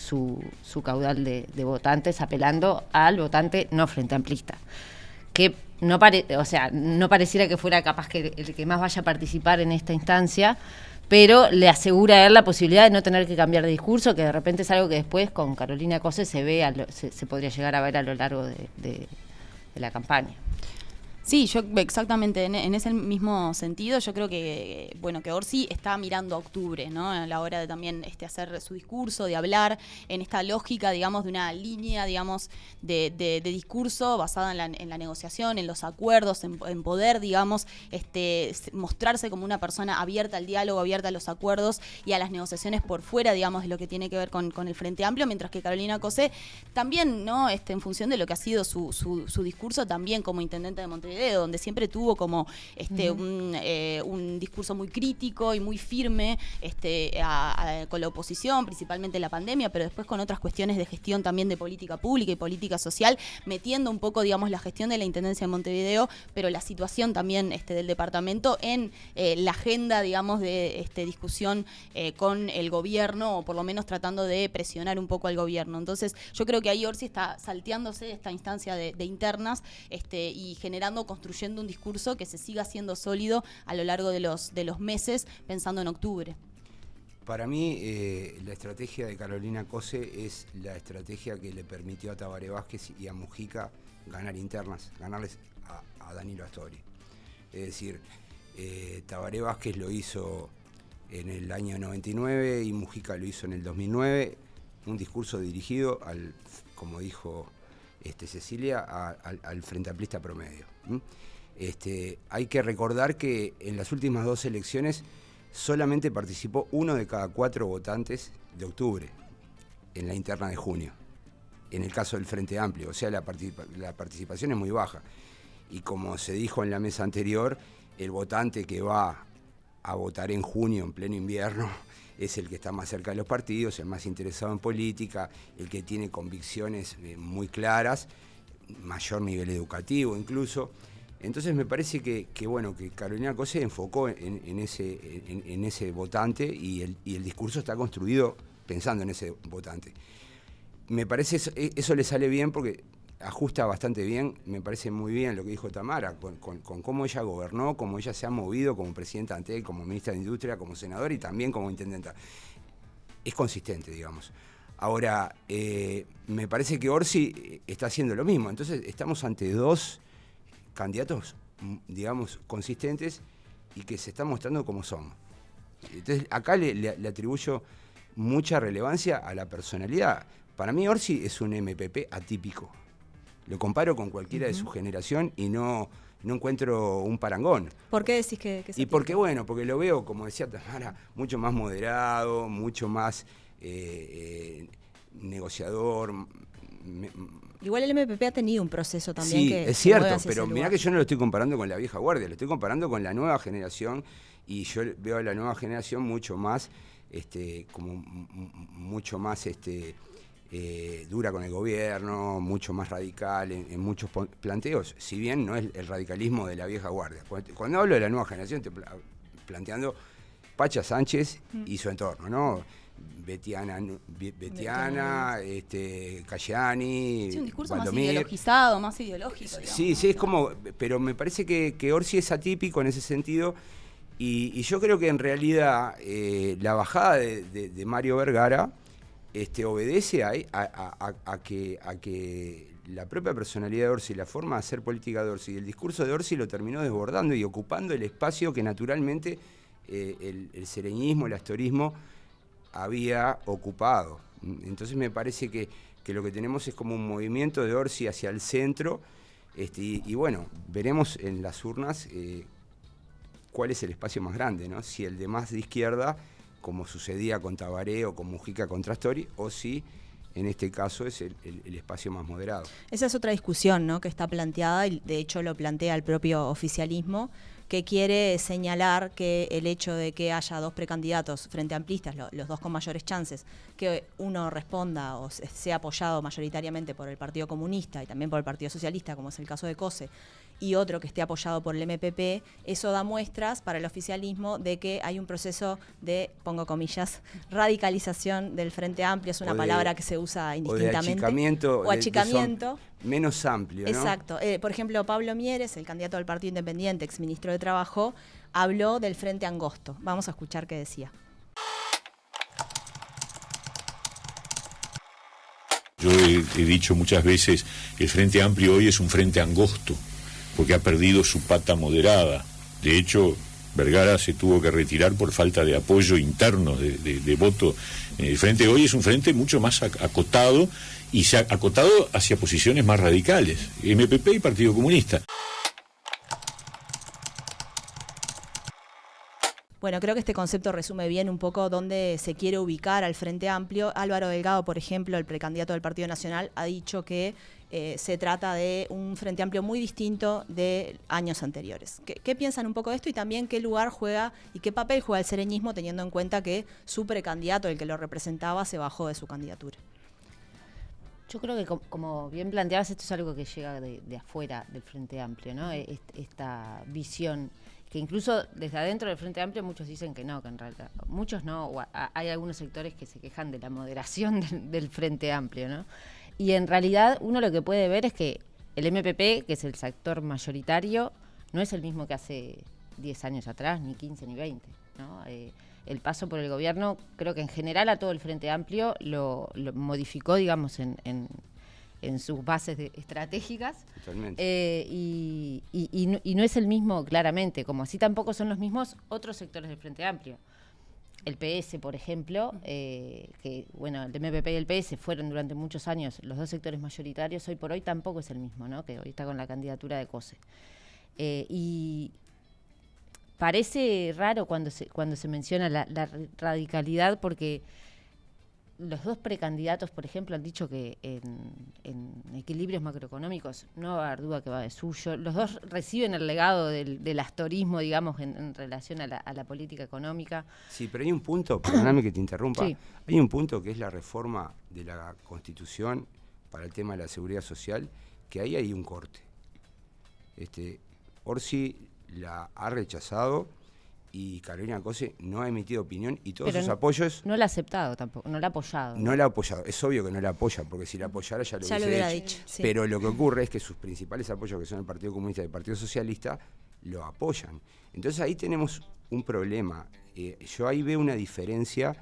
caudal de votantes, apelando al votante no frente amplista, que no pareciera que fuera capaz que el que más vaya a participar en esta instancia, pero le asegura a él la posibilidad de no tener que cambiar de discurso, que de repente es algo que después con Carolina Cose se podría llegar a ver a lo largo de la campaña. Sí, yo exactamente en ese mismo sentido, yo creo que Orsi está mirando a octubre, ¿no? A la hora de también hacer su discurso, de hablar en esta lógica, digamos, de una línea, digamos, de discurso basada en la negociación, en los acuerdos, en poder, digamos, mostrarse como una persona abierta al diálogo, abierta a los acuerdos y a las negociaciones por fuera, digamos, de lo que tiene que ver con el Frente Amplio, mientras que Carolina Cose también, ¿no? En función de lo que ha sido su discurso también como intendente de Montevideo, donde siempre tuvo como un discurso muy crítico y muy firme con la oposición, principalmente en la pandemia, pero después con otras cuestiones de gestión también de política pública y política social, metiendo un poco, digamos, la gestión de la Intendencia de Montevideo, pero la situación también del departamento en la agenda, digamos, de discusión con el gobierno, o por lo menos tratando de presionar un poco al gobierno. Entonces, yo creo que ahí Orsi está salteándose esta instancia de internas y construyendo un discurso que se siga siendo sólido a lo largo de los meses, pensando en octubre. Para mí, la estrategia de Carolina Cose es la estrategia que le permitió a Tabaré Vázquez y a Mujica ganar internas, ganarles a Danilo Astori. Es decir, Tabaré Vázquez lo hizo en el año 99 y Mujica lo hizo en el 2009, un discurso dirigido como dijo Cecilia, al Frente Amplista promedio. Hay que recordar que en las últimas 2 elecciones solamente participó 1 de cada 4 votantes de octubre en la interna de junio, en el caso del Frente Amplio, o sea, la participación es muy baja. Y como se dijo en la mesa anterior, el votante que va a votar en junio, en pleno invierno, es el que está más cerca de los partidos, el más interesado en política, el que tiene convicciones muy claras, mayor nivel educativo incluso. Entonces me parece que Carolina Cose enfocó en ese votante y el discurso está construido pensando en ese votante. Me parece eso le sale bien porque ajusta bastante bien, me parece muy bien lo que dijo Tamara, con cómo ella gobernó, cómo ella se ha movido como presidenta ante él, como ministra de Industria, como senadora y también como intendenta. Es consistente, digamos. Ahora, me parece que Orsi está haciendo lo mismo, entonces estamos ante 2 candidatos, digamos, consistentes y que se están mostrando como son. Entonces, acá le atribuyo mucha relevancia a la personalidad. Para mí Orsi es un MPP atípico. Lo comparo con cualquiera de su generación y no encuentro un parangón. ¿Por qué decís que y porque lo veo, como decía Tamara, mucho más moderado, mucho más negociador. Igual el MPP ha tenido un proceso también. Sí, que es cierto, pero mirá que yo no lo estoy comparando con la vieja guardia, lo estoy comparando con la nueva generación y yo veo a la nueva generación mucho más, mucho más dura con el gobierno, mucho más radical en muchos planteos, si bien no es el radicalismo de la vieja guardia. Cuando hablo de la nueva generación, estoy planteando Pacha Sánchez y su entorno, ¿no? Betiana, Cayani, Sí, un discurso Valdomir. más ideologizado, más ideológico. Digamos, Sí, es como, pero me parece que Orsi es atípico en ese sentido, y yo creo que en realidad la bajada de Mario Vergara obedece a que la propia personalidad de Orsi, la forma de hacer política de Orsi, el discurso de Orsi lo terminó desbordando y ocupando el espacio que naturalmente el sereñismo, el astorismo había ocupado. Entonces me parece que lo que tenemos es como un movimiento de Orsi hacia el centro, y bueno, veremos en las urnas cuál es el espacio más grande, ¿no? Si el de más de izquierda, como sucedía con Tabaré o con Mujica contra Astori, o si en este caso es el espacio más moderado. Esa es otra discusión, ¿no?, que está planteada, y de hecho lo plantea el propio oficialismo, que quiere señalar que el hecho de que haya dos precandidatos frente amplistas, los dos con mayores chances, que uno responda o sea apoyado mayoritariamente por el Partido Comunista y también por el Partido Socialista, como es el caso de Cose, y otro que esté apoyado por el MPP, eso da muestras para el oficialismo de que hay un proceso de, pongo comillas, radicalización del Frente Amplio, es una palabra que se usa indistintamente. O achicamiento. Menos amplio, ¿no? Exacto. Por ejemplo, Pablo Mieres, el candidato del Partido Independiente, exministro de Trabajo, habló del Frente Angosto. Vamos a escuchar qué decía. Yo he dicho muchas veces que el Frente Amplio hoy es un frente angosto, porque ha perdido su pata moderada. De hecho, Vergara se tuvo que retirar por falta de apoyo interno de voto. El frente hoy es un frente mucho más acotado, y se ha acotado hacia posiciones más radicales, MPP y Partido Comunista. Bueno, creo que este concepto resume bien un poco dónde se quiere ubicar al Frente Amplio. Álvaro Delgado, por ejemplo, el precandidato del Partido Nacional, ha dicho que se trata de un Frente Amplio muy distinto de años anteriores. ¿Qué piensan un poco de esto y también qué lugar juega y qué papel juega el sereñismo, teniendo en cuenta que su precandidato, el que lo representaba, se bajó de su candidatura? Yo creo que, como bien planteabas, esto es algo que llega de afuera del Frente Amplio, ¿no? Esta visión, que incluso desde adentro del Frente Amplio muchos dicen que no, que en realidad, muchos no, o hay algunos sectores que se quejan de la moderación del Frente Amplio, ¿no? Y en realidad uno lo que puede ver es que el MPP, que es el sector mayoritario, no es el mismo que hace 10 años atrás, ni 15 ni 20, ¿no? El paso por el gobierno, creo que en general a todo el Frente Amplio lo modificó, digamos, en sus bases estratégicas. Totalmente. Y no es el mismo, claramente, como así tampoco son los mismos otros sectores del Frente Amplio. El PS, por ejemplo, que bueno, el MPP y el PS fueron durante muchos años los dos sectores mayoritarios, hoy por hoy tampoco es el mismo, ¿no? Que hoy está con la candidatura de Cose. Y parece raro cuando se menciona la radicalidad, porque los dos precandidatos, por ejemplo, han dicho que en equilibrios macroeconómicos no va a haber duda que va de suyo. Los dos reciben el legado del astorismo, digamos, en relación a la política económica. Sí, pero hay un punto, perdóname que te interrumpa, sí. Hay un punto que es la reforma de la Constitución para el tema de la seguridad social, que ahí hay un corte. Orsi la ha rechazado y Carolina Cose no ha emitido opinión, y todos sus apoyos... No la ha aceptado tampoco, no la ha apoyado. No la ha apoyado, es obvio que no la apoya, porque si la apoyara ya lo hubiera dicho. Sí. Pero lo que ocurre es que sus principales apoyos, que son el Partido Comunista y el Partido Socialista, lo apoyan. Entonces ahí tenemos un problema. Yo ahí veo una diferencia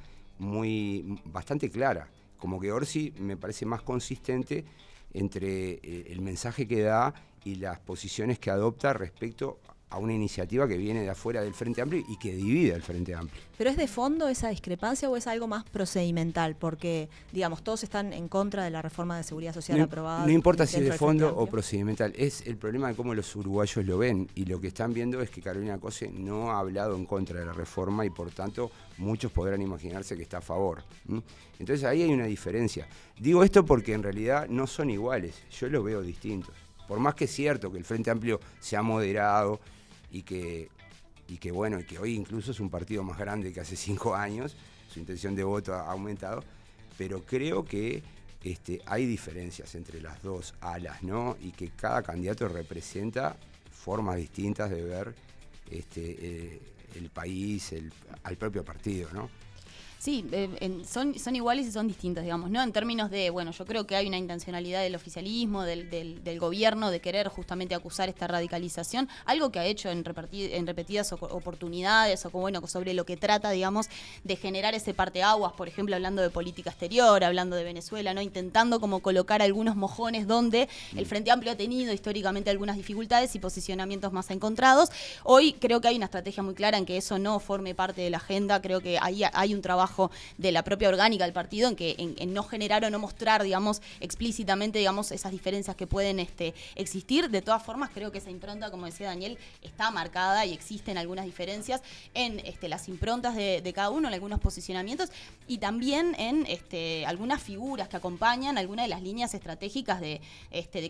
bastante clara, como que Orsi me parece más consistente entre el mensaje que da y las posiciones que adopta respecto a una iniciativa que viene de afuera del Frente Amplio y que divide al Frente Amplio. ¿Pero es de fondo esa discrepancia o es algo más procedimental? Porque, digamos, todos están en contra de la reforma de seguridad social aprobada. No importa si es de fondo o procedimental, es el problema de cómo los uruguayos lo ven, y lo que están viendo es que Carolina Cose no ha hablado en contra de la reforma y por tanto muchos podrán imaginarse que está a favor. Entonces ahí hay una diferencia. Digo esto porque en realidad no son iguales, yo los veo distintos. Por más que es cierto que el Frente Amplio se ha moderado y que bueno, y que hoy incluso es un partido más grande que hace 5 años, su intención de voto ha aumentado, pero creo que hay diferencias entre las dos alas, ¿no? Y que cada candidato representa formas distintas de ver el país, al propio partido, ¿no? Sí, son iguales y son distintas, digamos, ¿no? En términos de, bueno, yo creo que hay una intencionalidad del oficialismo, del gobierno, de querer justamente acusar esta radicalización, algo que ha hecho en repetidas oportunidades, o bueno, sobre lo que trata, digamos, de generar ese parteaguas, por ejemplo, hablando de política exterior, hablando de Venezuela, ¿no? Intentando como colocar algunos mojones donde el Frente Amplio ha tenido históricamente algunas dificultades y posicionamientos más encontrados. Hoy creo que hay una estrategia muy clara en que eso no forme parte de la agenda, creo que ahí hay un trabajo de la propia orgánica del partido en no generar o no mostrar, digamos, explícitamente, digamos, esas diferencias que pueden existir. De todas formas, creo que esa impronta, como decía Daniel, está marcada y existen algunas diferencias en las improntas de cada uno, en algunos posicionamientos y también en algunas figuras que acompañan algunas de las líneas estratégicas de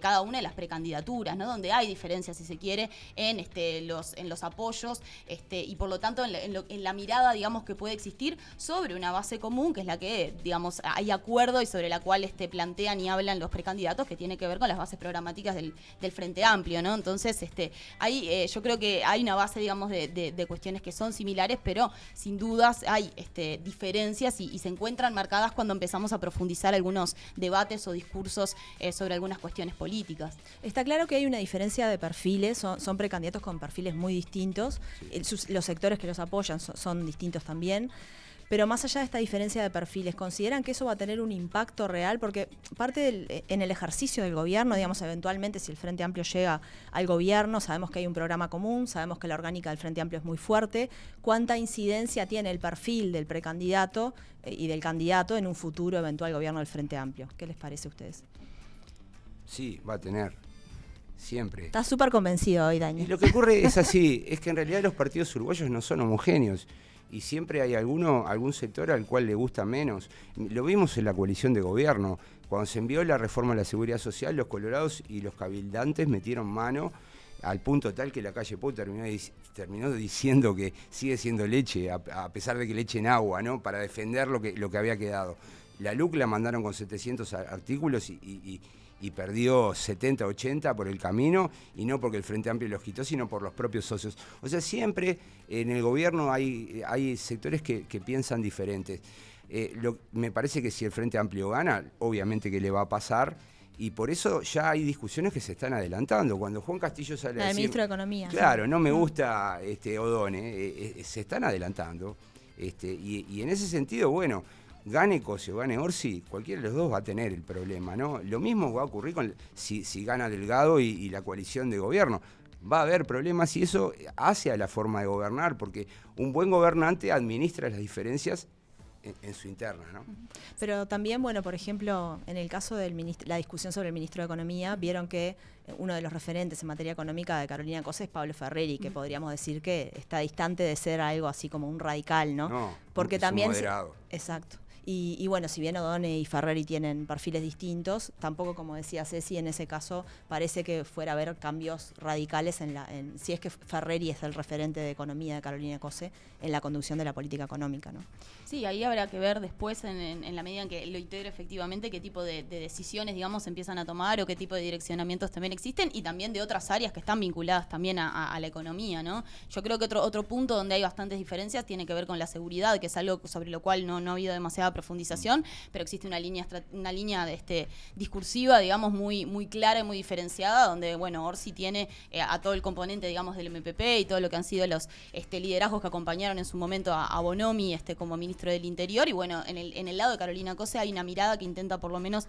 cada una de las precandidaturas, ¿no? Donde hay diferencias, si se quiere, en los apoyos y por lo tanto en la mirada, digamos, que puede existir sobre una base común, que es la que, digamos, hay acuerdo y sobre la cual plantean y hablan los precandidatos, que tiene que ver con las bases programáticas del Frente Amplio, ¿no? Entonces, yo creo que hay una base, digamos, de cuestiones que son similares, pero sin dudas hay diferencias y se encuentran marcadas cuando empezamos a profundizar algunos debates o discursos sobre algunas cuestiones políticas. Está claro que hay una diferencia de perfiles, son precandidatos con perfiles muy distintos, los sectores que los apoyan son distintos también. Pero más allá de esta diferencia de perfiles, ¿consideran que eso va a tener un impacto real? Porque parte en el ejercicio del gobierno, digamos, eventualmente si el Frente Amplio llega al gobierno, sabemos que hay un programa común, sabemos que la orgánica del Frente Amplio es muy fuerte. ¿Cuánta incidencia tiene el perfil del precandidato y del candidato en un futuro eventual gobierno del Frente Amplio? ¿Qué les parece a ustedes? Sí, va a tener. Siempre. Estás súper convencido hoy, Dani. Y lo que ocurre es así, es que en realidad los partidos uruguayos no son homogéneos. Y siempre hay algún sector al cual le gusta menos. Lo vimos en la coalición de gobierno. Cuando se envió la reforma a la seguridad social, los colorados y los cabildantes metieron mano al punto tal que la calle Pou terminó diciendo que sigue siendo leche, a pesar de que le echen agua, ¿no? Para defender lo que había quedado. La LUC la mandaron con 700 artículos y perdió 70, 80 por el camino, y no porque el Frente Amplio los quitó, sino por los propios socios. O sea, siempre en el gobierno hay sectores que piensan diferentes. Me parece que si el Frente Amplio gana, obviamente que le va a pasar, y por eso ya hay discusiones que se están adelantando. Cuando Juan Castillo sale a decir... El ministro de Economía. Claro, no me gusta O'Donnell, se están adelantando. Y en ese sentido, bueno... Gane Cose o gane Orsi, cualquiera de los dos va a tener el problema, ¿no? Lo mismo va a ocurrir si gana Delgado y la coalición de gobierno. Va a haber problemas y eso hace a la forma de gobernar, porque un buen gobernante administra las diferencias en su interna, ¿no? Pero también, bueno, por ejemplo, en el caso de la discusión sobre el ministro de Economía, vieron que uno de los referentes en materia económica de Carolina Cose es Pablo Ferreri, que podríamos decir que está distante de ser algo así como un radical, ¿no? No, porque es también moderado. Exacto. Y bueno, si bien O'Donnell y Ferreri tienen perfiles distintos, tampoco, como decía Ceci, en ese caso parece que fuera a haber cambios radicales si es que Ferreri es el referente de economía de Carolina Cose en la conducción de la política económica, ¿no? Sí, ahí habrá que ver después, en la medida en que lo integre efectivamente, qué tipo de decisiones, digamos, se empiezan a tomar o qué tipo de direccionamientos también existen y también de otras áreas que están vinculadas también a la economía, ¿no? Yo creo que otro punto donde hay bastantes diferencias tiene que ver con la seguridad, que es algo sobre lo cual no ha habido demasiada profundización, pero existe una línea discursiva, digamos, muy clara y muy diferenciada, donde, bueno, Orsi tiene a todo el componente, digamos, del MPP y todo lo que han sido los liderazgos que acompañaron en su momento a Bonomi como ministro del Interior, y bueno, en el lado de Carolina Cose hay una mirada que intenta por lo menos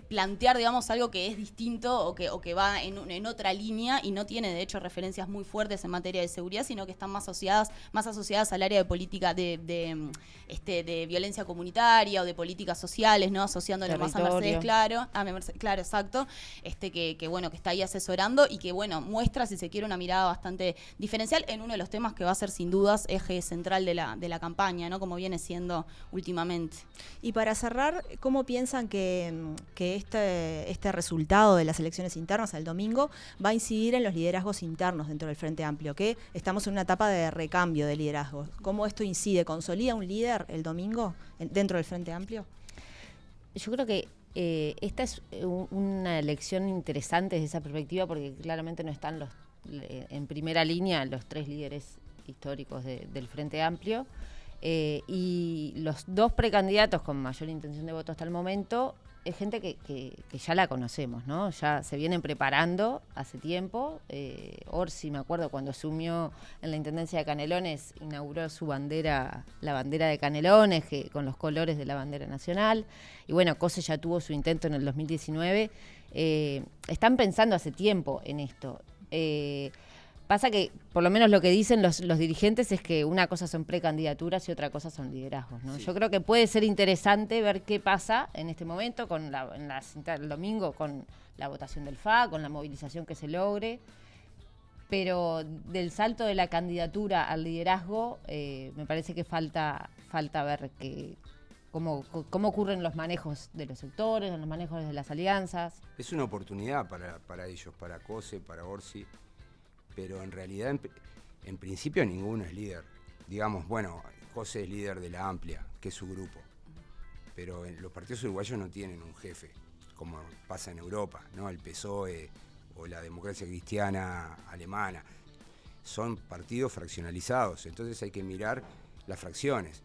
plantear, digamos, algo que es distinto o que va en otra línea y no tiene, de hecho, referencias muy fuertes en materia de seguridad, sino que están más asociadas al área de política de violencia comunitaria o de políticas sociales, ¿no? Asociándolo más a Mercedes Claro, exacto, que bueno, que está ahí asesorando y que, bueno, muestra, si se quiere, una mirada bastante diferencial en uno de los temas que va a ser sin dudas eje central de la campaña, ¿no? Como viene siendo últimamente. Y para cerrar, ¿cómo piensan que este resultado de las elecciones internas el domingo va a incidir en los liderazgos internos dentro del Frente Amplio? Que estamos en una etapa de recambio de liderazgos. ¿Cómo esto incide? ¿Consolida un líder el domingo dentro del Frente Amplio? Yo creo que esta es una elección interesante desde esa perspectiva, porque claramente no están en primera línea los 3 líderes históricos del Frente Amplio, y los 2 precandidatos con mayor intención de voto hasta el momento es gente que ya la conocemos, ¿no? Ya se vienen preparando hace tiempo. Orsi, me acuerdo, cuando asumió en la Intendencia de Canelones, inauguró su bandera, la bandera de Canelones, con los colores de la bandera nacional. Y bueno, Cose ya tuvo su intento en el 2019. Están pensando hace tiempo en esto. Pasa que, por lo menos lo que dicen los dirigentes es que una cosa son precandidaturas y otra cosa son liderazgos, ¿no? Sí. Yo creo que puede ser interesante ver qué pasa en este momento el domingo con la votación del FA, con la movilización que se logre, pero del salto de la candidatura al liderazgo me parece que falta ver cómo ocurren los manejos de los sectores, los manejos de las alianzas. Es una oportunidad para ellos, para Cose, para Orsi. Pero en realidad, en principio, ninguno es líder. Digamos, bueno, Cose es líder de la Amplia, que es su grupo. Pero los partidos uruguayos no tienen un jefe, como pasa en Europa, ¿no? El PSOE o la Democracia Cristiana Alemana. Son partidos fraccionalizados, entonces hay que mirar las fracciones.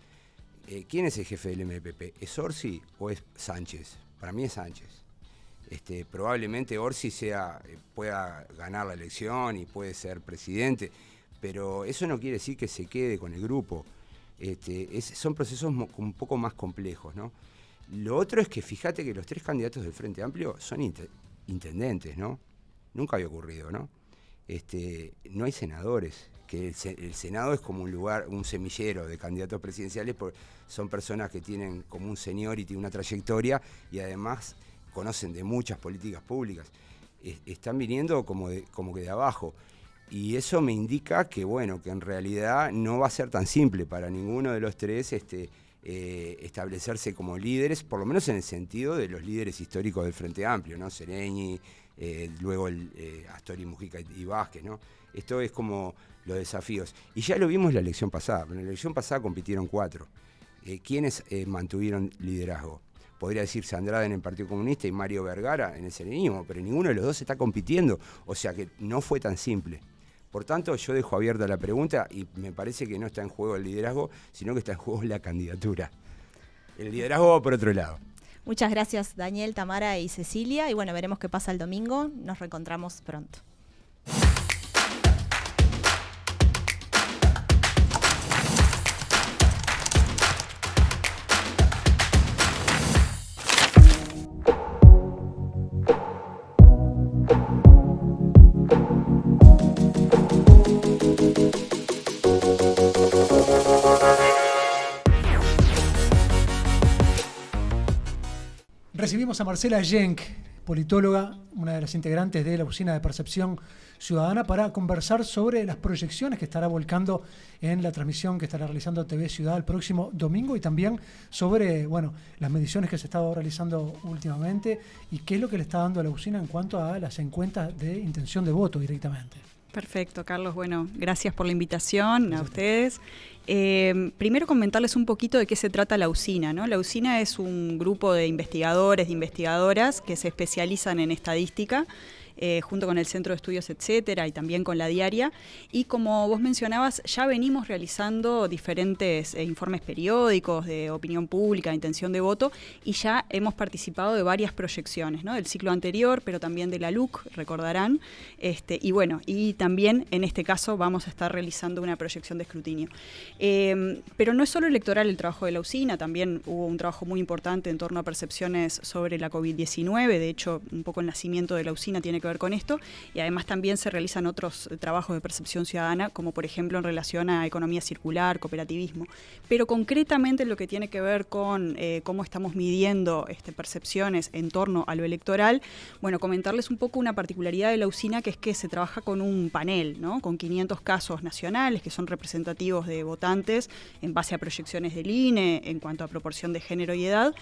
¿Quién es el jefe del MPP? ¿Es Orsi o es Sánchez? Para mí es Sánchez. Probablemente Orsi pueda ganar la elección y puede ser presidente, pero eso no quiere decir que se quede con el grupo. Son procesos un poco más complejos, ¿no? Lo otro es que fíjate que los 3 candidatos del Frente Amplio son intendentes, ¿no? Nunca había ocurrido, ¿no? No hay senadores, que el Senado es como un lugar, un semillero de candidatos presidenciales, porque son personas que tienen como un seniority, una trayectoria, y además conocen de muchas políticas públicas. Están viniendo como que de abajo. Y eso me indica que, bueno, que en realidad no va a ser tan simple para ninguno de los 3 establecerse como líderes, por lo menos en el sentido de los líderes históricos del Frente Amplio, ¿no? Sereñi, luego Astori, Mujica y Vázquez, ¿no? Esto es como los desafíos. Y ya lo vimos la elección pasada. En la elección pasada compitieron 4. ¿Quiénes mantuvieron liderazgo? Podría decirse Andrade en el Partido Comunista y Mario Vergara en el serenismo, pero ninguno de los 2 está compitiendo, o sea que no fue tan simple. Por tanto, yo dejo abierta la pregunta y me parece que no está en juego el liderazgo, sino que está en juego la candidatura. El liderazgo va por otro lado. Muchas gracias, Daniel, Tamara y Cecilia, y bueno, veremos qué pasa el domingo. Nos reencontramos pronto. Recibimos a Marcela Genk, politóloga, una de las integrantes de la Oficina de Percepción Ciudadana, para conversar sobre las proyecciones que estará volcando en la transmisión que estará realizando TV Ciudad el próximo domingo, y también sobre, bueno, las mediciones que se están realizando últimamente y qué es lo que le está dando a la oficina en cuanto a las encuestas de intención de voto directamente. Perfecto, Carlos. Bueno, gracias por la invitación a ustedes. Primero comentarles un poquito de qué se trata la UCINA, ¿no? La UCINA es un grupo de investigadores, de investigadoras que se especializan en estadística, junto con el Centro de Estudios Etcétera y también con la Diaria. Y como vos mencionabas, ya venimos realizando diferentes informes periódicos de opinión pública, de intención de voto, y ya hemos participado de varias proyecciones, ¿no? Del ciclo anterior, pero también de la LUC, recordarán. Y bueno, y también en este caso vamos a estar realizando una proyección de escrutinio. Pero no es solo electoral el trabajo de la UCINA, también hubo un trabajo muy importante en torno a percepciones sobre la COVID-19. De hecho, un poco el nacimiento de la UCINA tiene que ver con esto, y además también se realizan otros trabajos de percepción ciudadana, como por ejemplo en relación a economía circular, cooperativismo. Pero concretamente lo que tiene que ver con cómo estamos midiendo percepciones en torno a lo electoral, bueno, comentarles un poco una particularidad de la UCINA, que es que se trabaja con un panel, ¿no? Con 500 casos nacionales que son representativos de votantes en base a proyecciones del INE en cuanto a proporción de género y edad,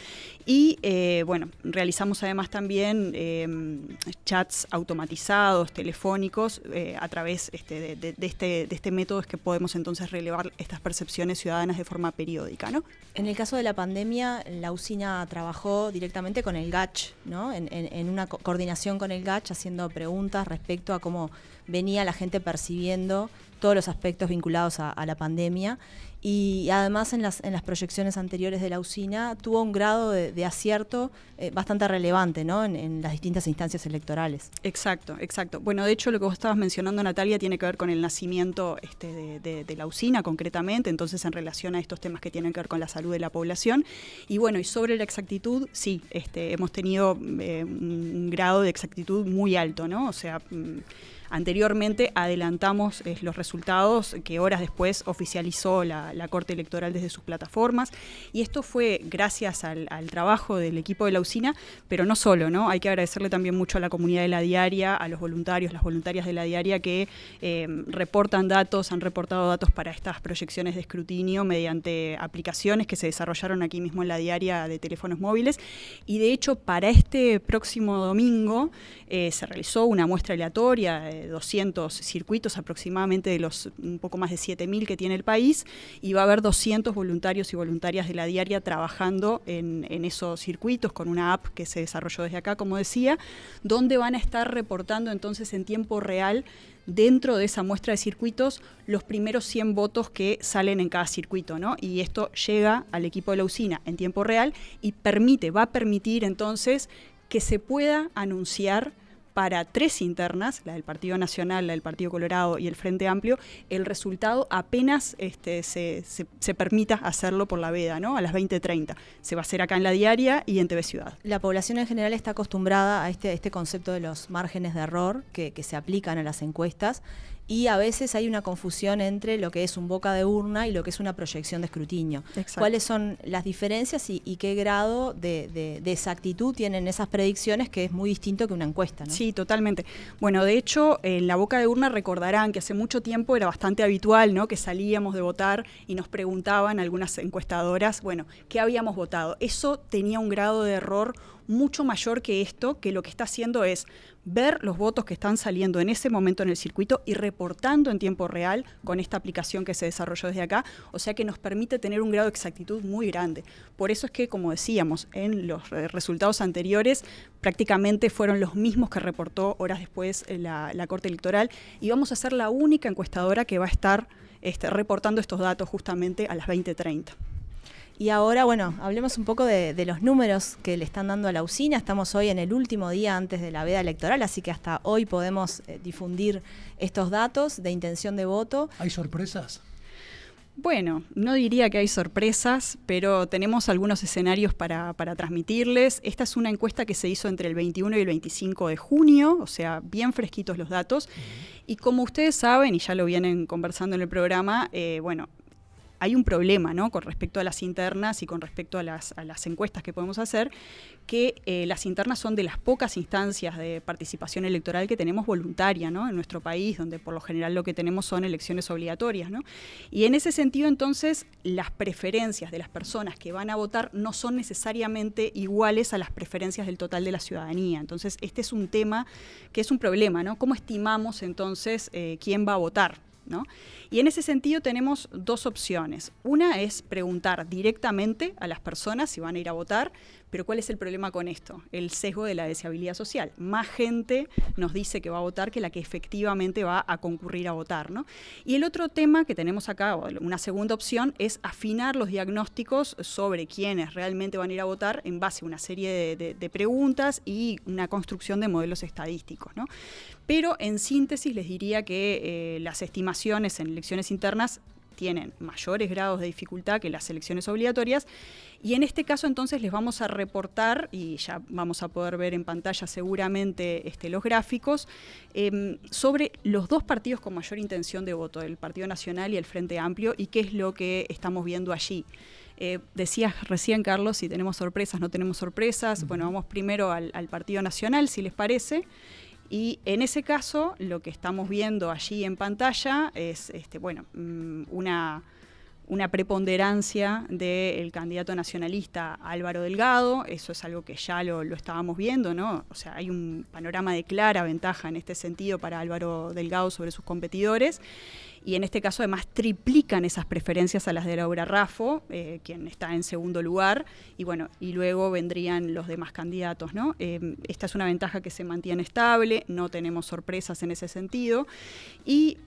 y bueno, realizamos además también chats automatizados, telefónicos, a través de este método es que podemos entonces relevar estas percepciones ciudadanas de forma periódica, ¿no? En el caso de la pandemia, la usina trabajó directamente con el GACH, ¿no? En una coordinación con el GACH, haciendo preguntas respecto a cómo venía la gente percibiendo todos los aspectos vinculados a la pandemia. Y además en las proyecciones anteriores de la usina tuvo un grado de acierto bastante relevante, ¿no? En las distintas instancias electorales. Exacto. Bueno, de hecho lo que vos estabas mencionando, Natalia, tiene que ver con el nacimiento de la usina concretamente, entonces en relación a estos temas que tienen que ver con la salud de la población. Y bueno, y sobre la exactitud, sí, hemos tenido un grado de exactitud muy alto, ¿no? O sea, anteriormente adelantamos los resultados que horas después oficializó la Corte Electoral desde sus plataformas, y esto fue gracias al trabajo del equipo de la usina, pero no solo, ¿no? Hay que agradecerle también mucho a la comunidad de la diaria, a los voluntarios, las voluntarias de la diaria que reportan datos, han reportado datos para estas proyecciones de escrutinio mediante aplicaciones que se desarrollaron aquí mismo en la diaria de teléfonos móviles, y de hecho para este próximo domingo se realizó una muestra aleatoria de 200 circuitos aproximadamente de los un poco más de 7.000 que tiene el país, y va a haber 200 voluntarios y voluntarias de la diaria trabajando en esos circuitos con una app que se desarrolló desde acá, como decía, donde van a estar reportando entonces en tiempo real dentro de esa muestra de circuitos los primeros 100 votos que salen en cada circuito, ¿no? Y esto llega al equipo de la usina en tiempo real y va a permitir entonces que se pueda anunciar para 3 internas, la del Partido Nacional, la del Partido Colorado y el Frente Amplio, el resultado apenas se permita hacerlo por la veda, ¿no? A las 20:30. Se va a hacer acá en la diaria y en TV Ciudad. La población en general está acostumbrada a este concepto de los márgenes de error que se aplican a las encuestas, y a veces hay una confusión entre lo que es un boca de urna y lo que es una proyección de escrutinio. Exacto. ¿Cuáles son las diferencias y qué grado de exactitud tienen esas predicciones, que es muy distinto que una encuesta, ¿no? Sí, totalmente. Bueno, de hecho, en la boca de urna recordarán que hace mucho tiempo era bastante habitual, ¿no?, que salíamos de votar y nos preguntaban algunas encuestadoras, bueno, ¿qué habíamos votado? Eso tenía un grado de error mucho mayor que esto, que lo que está haciendo es ver los votos que están saliendo en ese momento en el circuito y reportando en tiempo real con esta aplicación que se desarrolló desde acá, o sea que nos permite tener un grado de exactitud muy grande. Por eso es que, como decíamos, en los resultados anteriores prácticamente fueron los mismos que reportó horas después la Corte Electoral, y vamos a ser la única encuestadora que va a estar reportando estos datos justamente a las 20:30. Y ahora, bueno, hablemos un poco de los números que le están dando a la usina. Estamos hoy en el último día antes de la veda electoral, así que hasta hoy podemos difundir estos datos de intención de voto. ¿Hay sorpresas? Bueno, no diría que hay sorpresas, pero tenemos algunos escenarios para transmitirles. Esta es una encuesta que se hizo entre el 21 y el 25 de junio, o sea, bien fresquitos los datos. Y como ustedes saben, y ya lo vienen conversando en el programa, bueno, hay un problema, ¿no?, con respecto a las internas y con respecto a las encuestas que podemos hacer, que las internas son de las pocas instancias de participación electoral que tenemos voluntaria, ¿no?, en nuestro país, donde por lo general lo que tenemos son elecciones obligatorias, ¿no? Y en ese sentido, entonces, las preferencias de las personas que van a votar no son necesariamente iguales a las preferencias del total de la ciudadanía. Entonces, este es un tema que es un problema, ¿no? ¿Cómo estimamos, entonces, quién va a votar, ¿no? Y en ese sentido tenemos 2 opciones. Una es preguntar directamente a las personas si van a ir a votar, pero ¿cuál es el problema con esto? El sesgo de la deseabilidad social. Más gente nos dice que va a votar que la que efectivamente va a concurrir a votar, ¿no? Y el otro tema que tenemos acá, una segunda opción, es afinar los diagnósticos sobre quiénes realmente van a ir a votar en base a una serie de preguntas y una construcción de modelos estadísticos, ¿no? Pero en síntesis les diría que las estimaciones en elecciones internas tienen mayores grados de dificultad que las elecciones obligatorias, y en este caso entonces les vamos a reportar, y ya vamos a poder ver en pantalla seguramente los gráficos, sobre los 2 partidos con mayor intención de voto, el Partido Nacional y el Frente Amplio, y qué es lo que estamos viendo allí. Decías recién, Carlos, si tenemos sorpresas, no tenemos sorpresas. Bueno, vamos primero al Partido Nacional, si les parece. Y en ese caso, lo que estamos viendo allí en pantalla es una una preponderancia del candidato nacionalista Álvaro Delgado. Eso es algo que ya lo estábamos viendo, ¿no? O sea, hay un panorama de clara ventaja en este sentido para Álvaro Delgado sobre sus competidores. Y en este caso además triplican esas preferencias a las de Laura Raffo, quien está en segundo lugar, y bueno, y luego vendrían los demás candidatos, ¿no? Esta es una ventaja que se mantiene estable, no tenemos sorpresas en ese sentido, y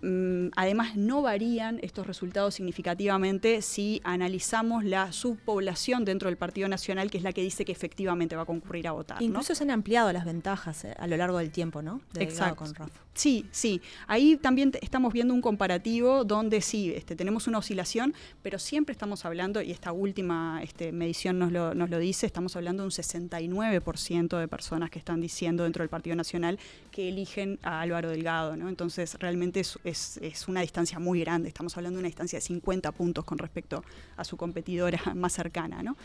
además no varían estos resultados significativamente si analizamos la subpoblación dentro del Partido Nacional, que es la que dice que efectivamente va a concurrir a votar, ¿no? Incluso se han ampliado las ventajas a lo largo del tiempo, ¿no? De Delgado Exacto. con Raffo. Sí, sí. Ahí también estamos viendo un comparativo donde sí, tenemos una oscilación, pero siempre estamos hablando, y esta última medición nos lo dice, estamos hablando de un 69% de personas que están diciendo dentro del Partido Nacional que eligen a Álvaro Delgado, ¿no? Entonces realmente es una distancia muy grande, estamos hablando de una distancia de 50 puntos con respecto a su competidora más cercana, ¿no?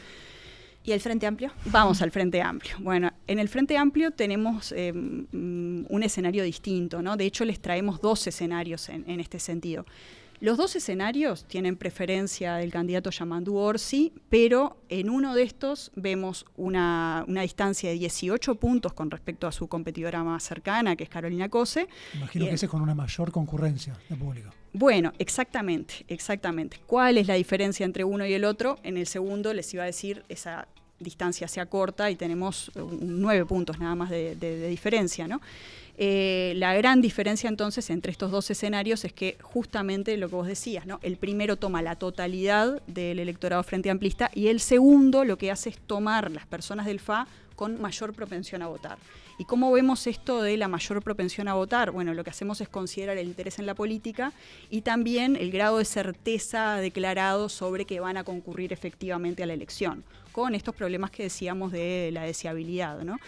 ¿Y el Frente Amplio? Vamos al Frente Amplio. Bueno, en el Frente Amplio tenemos un escenario distinto, ¿no? De hecho, les traemos dos escenarios en este sentido. Los dos escenarios tienen preferencia del candidato Yamandu Orsi, pero en uno de estos vemos una distancia de 18 puntos con respecto a su competidora más cercana, que es Carolina Cose. Imagino que ese es con una mayor concurrencia de público. Bueno, exactamente. ¿Cuál es la diferencia entre uno y el otro? En el segundo les iba a decir, esa distancia se acorta y tenemos 9 puntos nada más de diferencia, ¿no? La gran diferencia entonces entre estos dos escenarios es que justamente lo que vos decías, ¿no? El primero toma la totalidad del electorado frente amplista y el segundo lo que hace es tomar las personas del FA con mayor propensión a votar. ¿Y cómo vemos esto de la mayor propensión a votar? Bueno, lo que hacemos es considerar el interés en la política y también el grado de certeza declarado sobre que van a concurrir efectivamente a la elección, con estos problemas que decíamos de la deseabilidad, ¿no?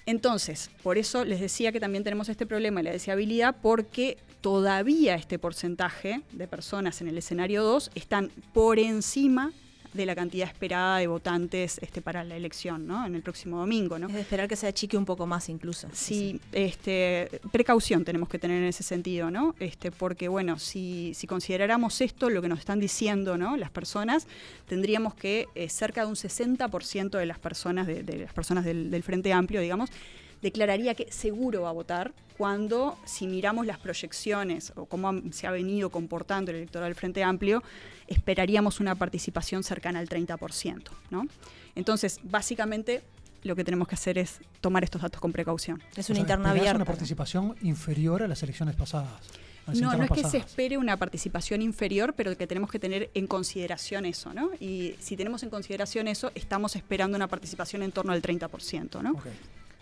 Entonces, por eso les decía que también tenemos este problema de la deseabilidad, porque todavía este porcentaje de personas en el escenario 2 están por encima de la cantidad esperada de votantes para la elección, ¿no? En el próximo domingo, ¿no? Es de esperar que se achique un poco más incluso. Sí, precaución tenemos que tener en ese sentido, ¿no? Porque bueno, si consideráramos esto, lo que nos están diciendo, ¿no? Las personas, tendríamos que cerca de un 60% de las personas del Frente Amplio, digamos, declararía que seguro va a votar, cuando si miramos las proyecciones o cómo se ha venido comportando el electorado del Frente Amplio, esperaríamos una participación cercana al 30%, ¿no? Entonces, básicamente, lo que tenemos que hacer es tomar estos datos con precaución. Es una interna abierta. ¿Una participación inferior a las elecciones pasadas? No es que se espere una participación inferior, pero que tenemos que tener en consideración eso, ¿no? Y si tenemos en consideración eso, estamos esperando una participación en torno al 30%, ¿no? Okay.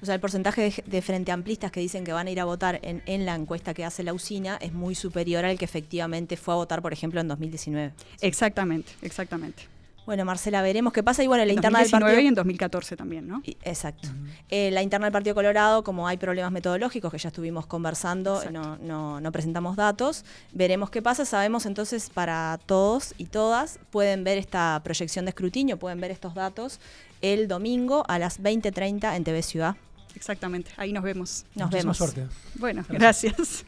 O sea, el porcentaje de frente amplistas que dicen que van a ir a votar en la encuesta que hace la usina es muy superior al que efectivamente fue a votar, por ejemplo, en 2019. Exactamente. Bueno, Marcela, veremos qué pasa. Y bueno, la interna del 2019 y en 2014 también, ¿no? Exacto. La interna del Partido Colorado, como hay problemas metodológicos que ya estuvimos conversando, no presentamos datos. Veremos qué pasa. Sabemos entonces, para todos y todas, pueden ver esta proyección de escrutinio, pueden ver estos datos el domingo a las 20:30 en TV Ciudad. Exactamente, ahí nos vemos. Nos vemos. Suerte. Bueno, gracias.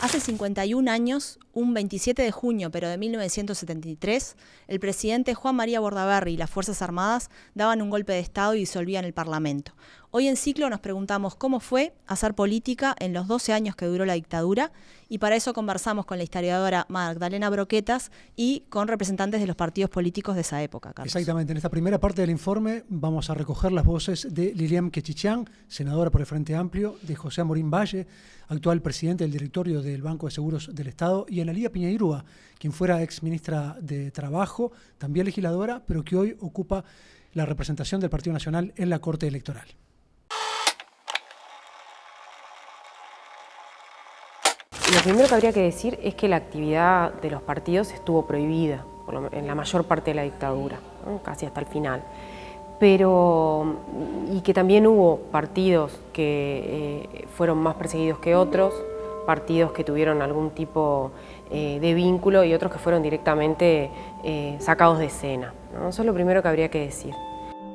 Hace 51 años, un 27 de junio, pero de 1973, el presidente Juan María Bordaberry y las Fuerzas Armadas daban un golpe de Estado y disolvían el Parlamento. Hoy en Ciclo nos preguntamos cómo fue hacer política en los 12 años que duró la dictadura, y para eso conversamos con la historiadora Magdalena Broquetas y con representantes de los partidos políticos de esa época, Carlos. Exactamente. En esta primera parte del informe vamos a recoger las voces de Lilian Quechichán, senadora por el Frente Amplio, de José Amorín Valle, actual presidente del directorio del Banco de Seguros del Estado, y Analía Piñeirúa, quien fuera exministra de Trabajo, también legisladora, pero que hoy ocupa la representación del Partido Nacional en la Corte Electoral. Lo primero que habría que decir es que la actividad de los partidos estuvo prohibida en la mayor parte de la dictadura, ¿no? Casi hasta el final. Y que también hubo partidos que fueron más perseguidos que otros, partidos que tuvieron algún tipo de vínculo y otros que fueron directamente sacados de escena, ¿no? Eso es lo primero que habría que decir.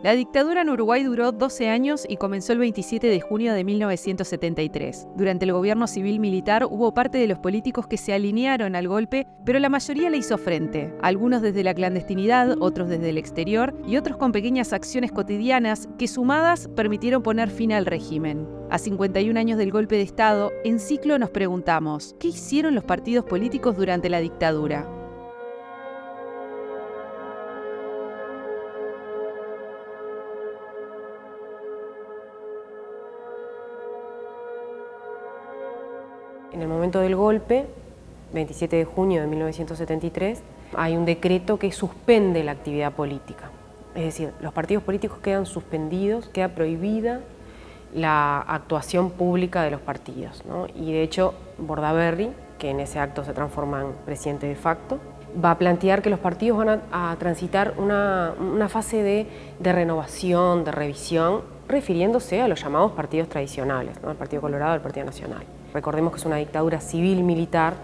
La dictadura en Uruguay duró 12 años y comenzó el 27 de junio de 1973. Durante el gobierno civil-militar hubo parte de los políticos que se alinearon al golpe, pero la mayoría le hizo frente. Algunos desde la clandestinidad, otros desde el exterior y otros con pequeñas acciones cotidianas que sumadas permitieron poner fin al régimen. A 51 años del golpe de Estado, en Ciclo nos preguntamos, ¿qué hicieron los partidos políticos durante la dictadura? En el momento del golpe, 27 de junio de 1973, hay un decreto que suspende la actividad política. Es decir, los partidos políticos quedan suspendidos, queda prohibida la actuación pública de los partidos, ¿no? Y de hecho, Bordaberry, que en ese acto se transforma en presidente de facto, va a plantear que los partidos van a transitar una fase de renovación, de revisión, refiriéndose a los llamados partidos tradicionales, ¿no? El Partido Colorado y el Partido Nacional. Recordemos que es una dictadura civil-militar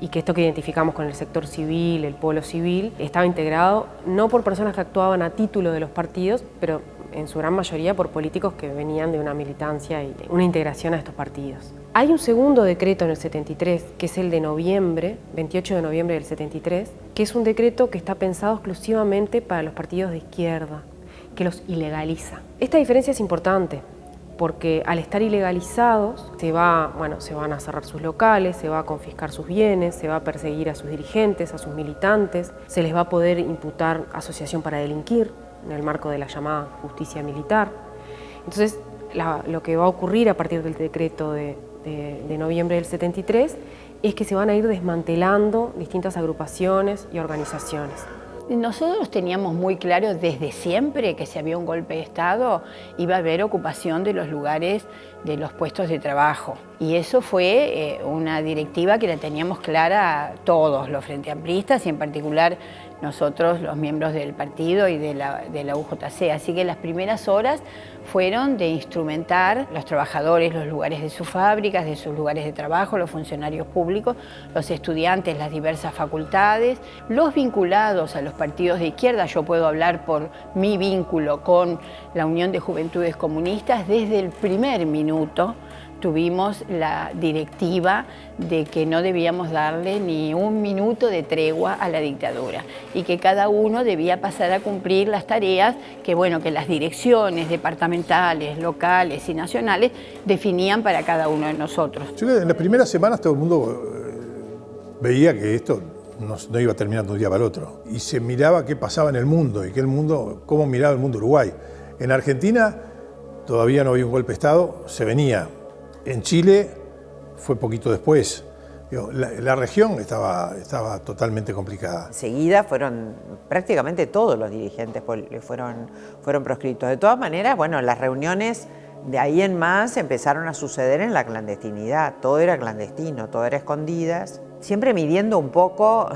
y que esto que identificamos con el sector civil, el polo civil, estaba integrado no por personas que actuaban a título de los partidos, pero en su gran mayoría por políticos que venían de una militancia y de una integración a estos partidos. Hay un segundo decreto en el 73, que es el de noviembre, 28 de noviembre del 73, que es un decreto que está pensado exclusivamente para los partidos de izquierda, que los ilegaliza. Esta diferencia es importante, porque al estar ilegalizados se van a cerrar sus locales, se va a confiscar sus bienes, se va a perseguir a sus dirigentes, a sus militantes, se les va a poder imputar asociación para delinquir en el marco de la llamada justicia militar. Entonces, lo que va a ocurrir a partir del decreto de noviembre del 73 es que se van a ir desmantelando distintas agrupaciones y organizaciones. Nosotros teníamos muy claro desde siempre que si había un golpe de Estado iba a haber ocupación de los lugares, de los puestos de trabajo. Y eso fue una directiva que la teníamos clara todos los frente amplistas y en particular nosotros, los miembros del partido y de la UJC. Así que las primeras horas fueron de instrumentar los trabajadores, los lugares de sus fábricas, de sus lugares de trabajo, los funcionarios públicos, los estudiantes, las diversas facultades, los vinculados a los partidos de izquierda. Yo puedo hablar por mi vínculo con la Unión de Juventudes Comunistas. Desde el primer minuto tuvimos la directiva de que no debíamos darle ni un minuto de tregua a la dictadura y que cada uno debía pasar a cumplir las tareas que las direcciones departamentales, locales y nacionales definían para cada uno de nosotros. Yo creo que en las primeras semanas todo el mundo veía que esto no iba a terminar de un día para el otro y se miraba qué pasaba en el mundo y cómo miraba el mundo Uruguay. En Argentina todavía no había un golpe de Estado, se venía. En Chile fue poquito después. La región estaba totalmente complicada. Enseguida fueron prácticamente todos los dirigentes fueron proscriptos. De todas maneras, las reuniones de ahí en más empezaron a suceder en la clandestinidad. Todo era clandestino, todo era escondidas. Siempre midiendo un poco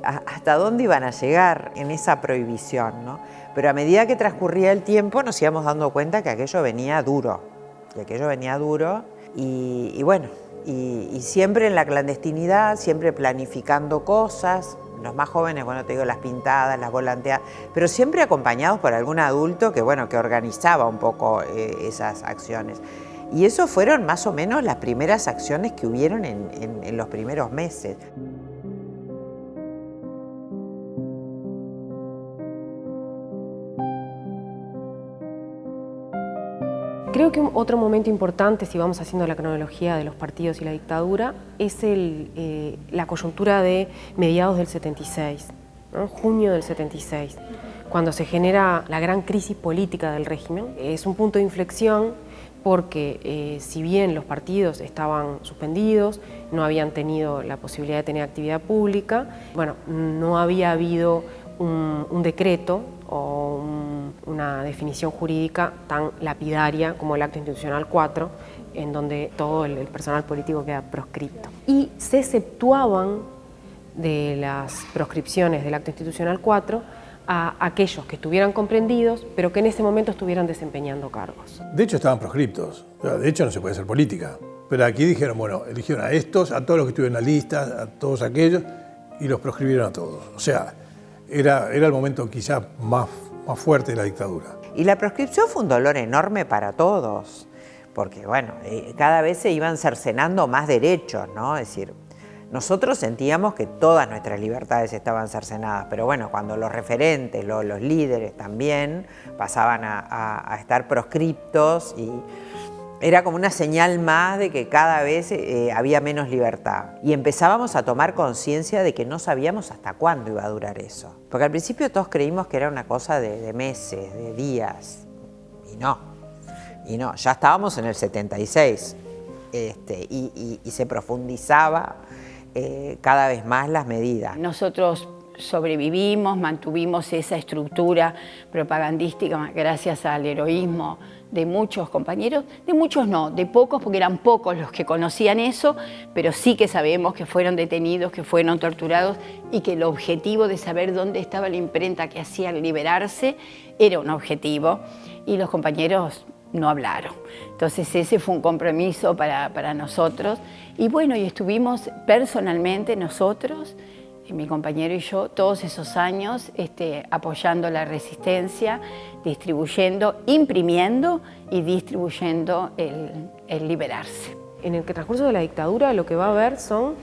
hasta dónde iban a llegar en esa prohibición, ¿no? Pero a medida que transcurría el tiempo nos íbamos dando cuenta que aquello venía duro. Y siempre en la clandestinidad, siempre planificando cosas, los más jóvenes, las pintadas, las volanteadas, pero siempre acompañados por algún adulto que organizaba un poco esas acciones. Y eso fueron más o menos las primeras acciones que hubieron en los primeros meses. Creo que otro momento importante, si vamos haciendo la cronología de los partidos y la dictadura, es la coyuntura de mediados del 76, ¿no? Junio del 76, cuando se genera la gran crisis política del régimen. Es un punto de inflexión porque si bien los partidos estaban suspendidos, no habían tenido la posibilidad de tener actividad pública, no había habido un decreto o una definición jurídica tan lapidaria como el Acto Institucional 4, en donde todo el personal político queda proscripto. Y se exceptuaban de las proscripciones del Acto Institucional 4 a aquellos que estuvieran comprendidos, pero que en ese momento estuvieran desempeñando cargos. De hecho estaban proscriptos, de hecho no se puede hacer política. Pero aquí dijeron, eligieron a estos, a todos los que estuvieron en la lista, a todos aquellos, y los proscribieron a todos. O sea, era el momento quizás más fuerte de la dictadura. Y la proscripción fue un dolor enorme para todos, porque bueno, cada vez se iban cercenando más derechos, ¿no? Es decir, nosotros sentíamos que todas nuestras libertades estaban cercenadas, pero bueno, cuando los referentes, los líderes también pasaban a estar proscriptos, y era como una señal más de que cada vez había menos libertad. Y empezábamos a tomar conciencia de que no sabíamos hasta cuándo iba a durar eso. Porque al principio todos creímos que era una cosa de meses, de días, y no, ya estábamos en el 76, y se profundizaba cada vez más las medidas. Nosotros sobrevivimos, mantuvimos esa estructura propagandística gracias al heroísmo de muchos compañeros, de muchos no, de pocos, porque eran pocos los que conocían eso, pero sí que sabemos que fueron detenidos, que fueron torturados, y que el objetivo de saber dónde estaba la imprenta que hacía liberarse era un objetivo, y los compañeros no hablaron. Entonces ese fue un compromiso para nosotros, y bueno, y estuvimos personalmente nosotros, mi compañero y yo, todos esos años apoyando la resistencia, distribuyendo, imprimiendo y distribuyendo el liberarse. En el transcurso de la dictadura lo que va a haber son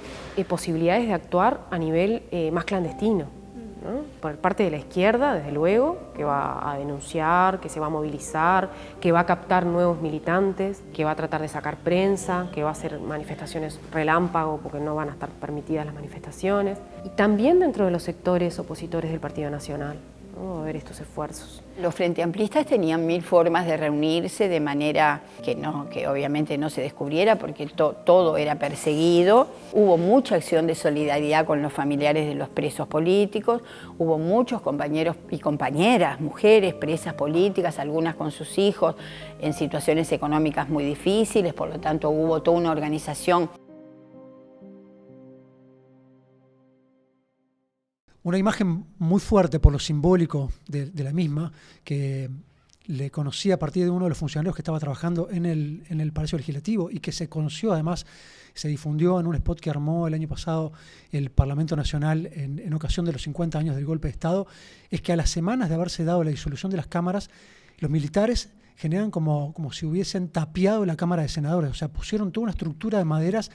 posibilidades de actuar a nivel más clandestino, ¿no? Por parte de la izquierda, desde luego, que va a denunciar, que se va a movilizar, que va a captar nuevos militantes, que va a tratar de sacar prensa, que va a hacer manifestaciones relámpago porque no van a estar permitidas las manifestaciones. Y también dentro de los sectores opositores del Partido Nacional, ¿no? Va a haber estos esfuerzos. Los Frente Amplistas tenían 1000 formas de reunirse de manera que obviamente no se descubriera, porque todo era perseguido. Hubo mucha acción de solidaridad con los familiares de los presos políticos, hubo muchos compañeros y compañeras, mujeres presas políticas, algunas con sus hijos en situaciones económicas muy difíciles, por lo tanto hubo toda una organización. Una imagen muy fuerte por lo simbólico de la misma, que le conocí a partir de uno de los funcionarios que estaba trabajando en el Palacio Legislativo, y que se conoció, además, se difundió en un spot que armó el año pasado el Parlamento Nacional en ocasión de los 50 años del golpe de Estado, es que a las semanas de haberse dado la disolución de las cámaras, los militares generan como si hubiesen tapiado la Cámara de Senadores, o sea, pusieron toda una estructura de maderas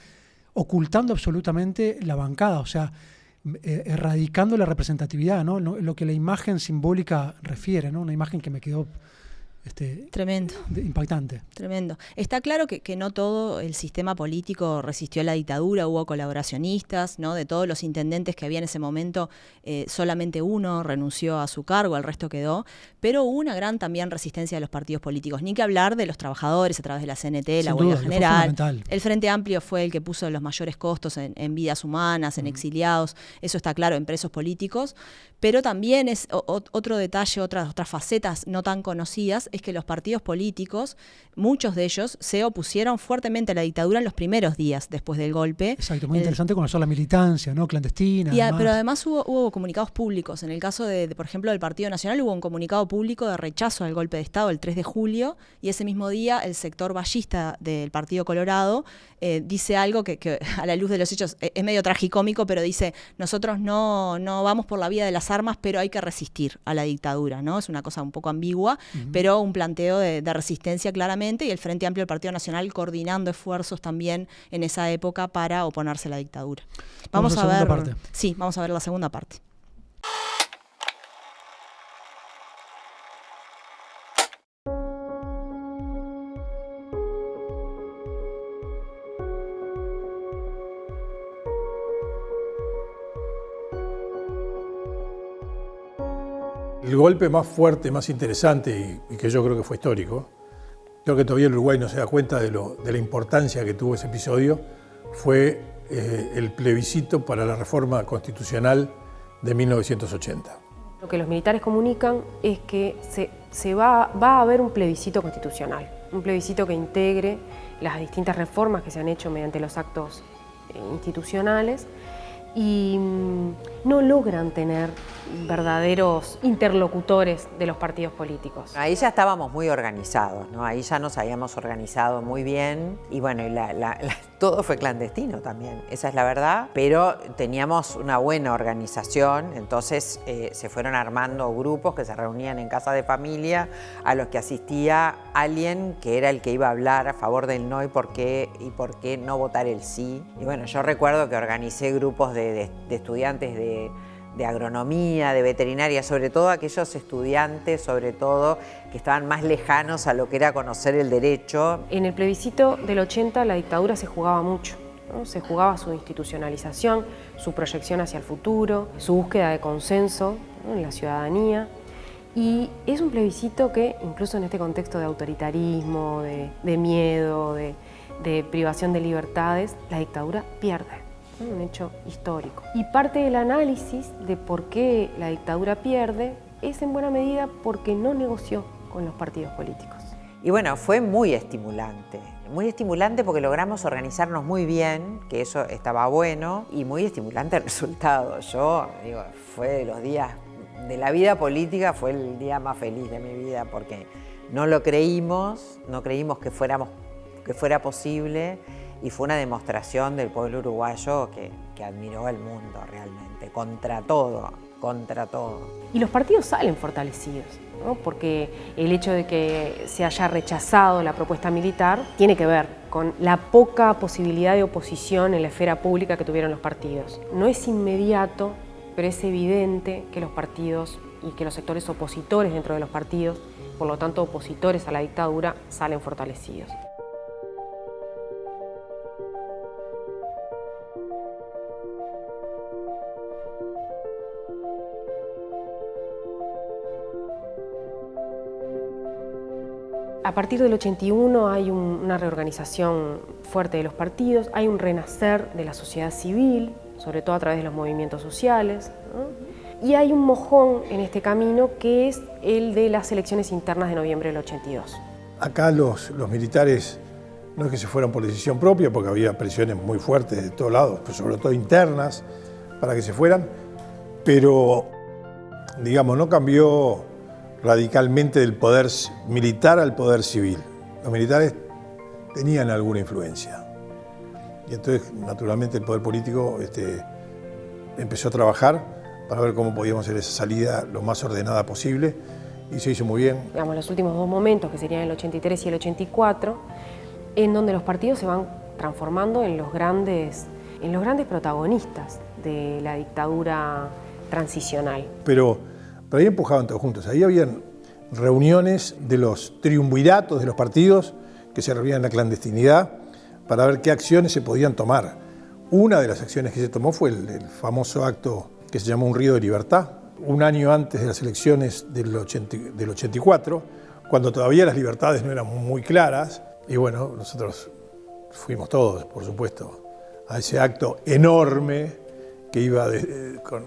ocultando absolutamente la bancada, o sea, erradicando la representatividad, ¿no? Lo que la imagen simbólica refiere, ¿no? Una imagen que me quedó tremendo, impactante. Tremendo. Está claro que no todo el sistema político resistió a la dictadura, hubo colaboracionistas, ¿no? De todos los intendentes que había en ese momento, solamente uno renunció a su cargo, el resto quedó, pero hubo una gran también resistencia de los partidos políticos, ni que hablar de los trabajadores a través de la CNT, la huelga general. El Frente Amplio fue el que puso los mayores costos en vidas humanas, en exiliados, eso está claro, en presos políticos, pero también es otro detalle, otras facetas no tan conocidas, es que los partidos políticos, muchos de ellos, se opusieron fuertemente a la dictadura en los primeros días después del golpe. Exacto, muy interesante conocer la militancia, ¿no? Clandestina. Pero además hubo comunicados públicos. En el caso por ejemplo, del Partido Nacional, hubo un comunicado público de rechazo al golpe de Estado el 3 de julio, y ese mismo día el sector vallista del Partido Colorado dice algo que a la luz de los hechos es medio tragicómico, pero dice: nosotros no vamos por la vía de las armas, pero hay que resistir a la dictadura, ¿no? Es una cosa un poco ambigua, pero un planteo de resistencia claramente, y el Frente Amplio del Partido Nacional coordinando esfuerzos también en esa época para oponerse a la dictadura. Vamos a ver, parte. Sí, vamos a ver la segunda parte. El golpe más fuerte, más interesante y que yo creo que fue histórico, creo que todavía el Uruguay no se da cuenta de la importancia que tuvo ese episodio, fue el plebiscito para la reforma constitucional de 1980. Lo que los militares comunican es que va a haber un plebiscito constitucional, un plebiscito que integre las distintas reformas que se han hecho mediante los actos institucionales, y no logran tener verdaderos interlocutores de los partidos políticos. Ahí ya estábamos muy organizados, ¿no? Ahí ya nos habíamos organizado muy bien y bueno, todo fue clandestino también, esa es la verdad, pero teníamos una buena organización, entonces se fueron armando grupos que se reunían en casa de familia, a los que asistía alguien que era el que iba a hablar a favor del no y por qué no votar el sí. Y bueno, yo recuerdo que organicé grupos de estudiantes de agronomía, de veterinaria, sobre todo aquellos estudiantes, sobre todo, que estaban más lejanos a lo que era conocer el derecho. En el plebiscito del 80 la dictadura se jugaba mucho, ¿no? Se jugaba su institucionalización, su proyección hacia el futuro, su búsqueda de consenso, ¿no?, en la ciudadanía. Y es un plebiscito que, incluso en este contexto de autoritarismo, de miedo, de privación de libertades, la dictadura pierde. Un hecho histórico. Y parte del análisis de por qué la dictadura pierde es en buena medida porque no negoció con los partidos políticos. Y bueno, fue muy estimulante porque logramos organizarnos muy bien, que eso estaba bueno, y muy estimulante el resultado. Yo digo, fue de los días de la vida política, fue el día más feliz de mi vida porque no lo creímos, no creímos que fuera posible. Y fue una demostración del pueblo uruguayo que admiró al mundo realmente, contra todo. Y los partidos salen fortalecidos, ¿no? Porque el hecho de que se haya rechazado la propuesta militar tiene que ver con la poca posibilidad de oposición en la esfera pública que tuvieron los partidos. No es inmediato, pero es evidente que los partidos y que los sectores opositores dentro de los partidos, por lo tanto opositores a la dictadura, salen fortalecidos. A partir del 81 hay una reorganización fuerte de los partidos, hay un renacer de la sociedad civil, sobre todo a través de los movimientos sociales, ¿no? Y hay un mojón en este camino que es el de las elecciones internas de noviembre del 82. Acá los militares no es que se fueran por decisión propia, porque había presiones muy fuertes de todos lados, pero sobre todo internas, para que se fueran, pero digamos, no cambió radicalmente del poder militar al poder civil. Los militares tenían alguna influencia. Y entonces, naturalmente, el poder político empezó a trabajar para ver cómo podíamos hacer esa salida lo más ordenada posible, y se hizo muy bien. Digamos, los últimos dos momentos, que serían el 83 y el 84, en donde los partidos se van transformando en los grandes protagonistas de la dictadura transicional. Pero ahí empujaban todos juntos. Ahí habían reuniones de los triunviratos de los partidos que se reunían en la clandestinidad para ver qué acciones se podían tomar. Una de las acciones que se tomó fue el famoso acto que se llamó Un Río de Libertad, un año antes de las elecciones del 84, cuando todavía las libertades no eran muy claras. Y bueno, nosotros fuimos todos, por supuesto, a ese acto enorme que iba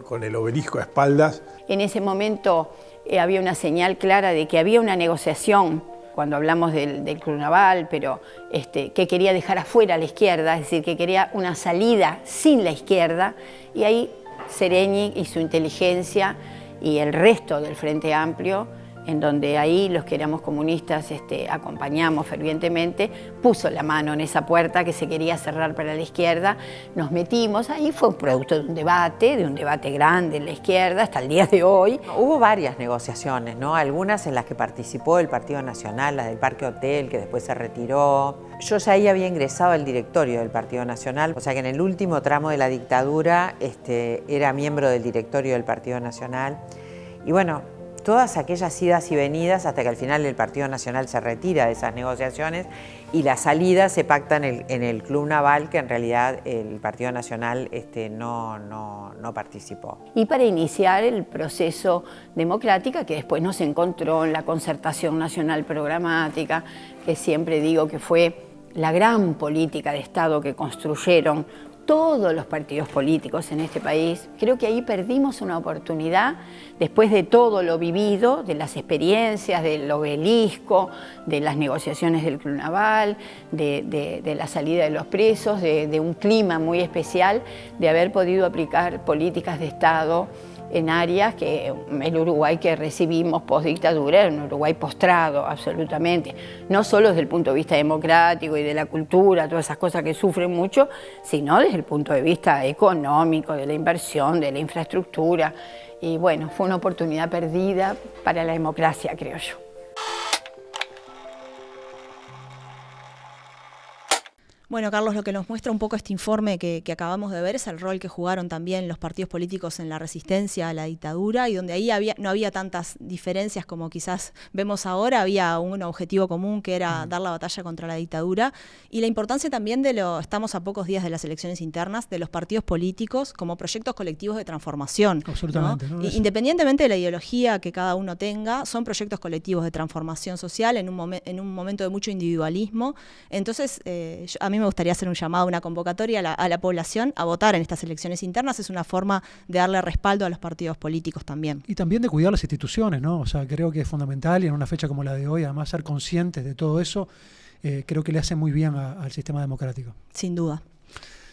con el obelisco a espaldas. En ese momento había una señal clara de que había una negociación, cuando hablamos del Club Naval, pero que quería dejar afuera a la izquierda, es decir, que quería una salida sin la izquierda, y ahí Sereñi y su inteligencia y el resto del Frente Amplio, en donde ahí los que éramos comunistas acompañamos fervientemente, puso la mano en esa puerta que se quería cerrar para la izquierda, nos metimos, ahí fue un producto de un debate grande en la izquierda hasta el día de hoy. Hubo varias negociaciones, ¿no? Algunas en las que participó el Partido Nacional, las del Parque Hotel, que después se retiró. Yo ya ahí había ingresado al directorio del Partido Nacional, o sea que en el último tramo de la dictadura era miembro del directorio del Partido Nacional. Y bueno, todas aquellas idas y venidas hasta que al final el Partido Nacional se retira de esas negociaciones y la salida se pacta en el Club Naval, que en realidad el Partido Nacional no participó. Y para iniciar el proceso democrático que después nos encontró en la Concertación Nacional Programática, que siempre digo que fue la gran política de Estado que construyeron todos los partidos políticos en este país. Creo que ahí perdimos una oportunidad después de todo lo vivido, de las experiencias, del obelisco, de las negociaciones del Club Naval, de la salida de los presos, de un clima muy especial, de haber podido aplicar políticas de Estado en áreas que el Uruguay que recibimos post-dictadura era un Uruguay postrado absolutamente, no solo desde el punto de vista democrático y de la cultura, todas esas cosas que sufren mucho, sino desde el punto de vista económico, de la inversión, de la infraestructura. Y bueno, fue una oportunidad perdida para la democracia, creo yo. Bueno, Carlos, lo que nos muestra un poco este informe que acabamos de ver es el rol que jugaron también los partidos políticos en la resistencia a la dictadura, y donde ahí no había tantas diferencias como quizás vemos ahora. Había un objetivo común que era dar la batalla contra la dictadura, y la importancia también estamos a pocos días de las elecciones internas, de los partidos políticos como proyectos colectivos de transformación. Absolutamente. ¿No? Independientemente de la ideología que cada uno tenga, son proyectos colectivos de transformación social en un momento de mucho individualismo. Entonces, a mí me gustaría hacer un llamado, una convocatoria a la población a votar en estas elecciones internas. Es una forma de darle respaldo a los partidos políticos también. Y también de cuidar las instituciones, ¿no? O sea, creo que es fundamental, y en una fecha como la de hoy, además, ser conscientes de todo eso, creo que le hace muy bien al sistema democrático. Sin duda.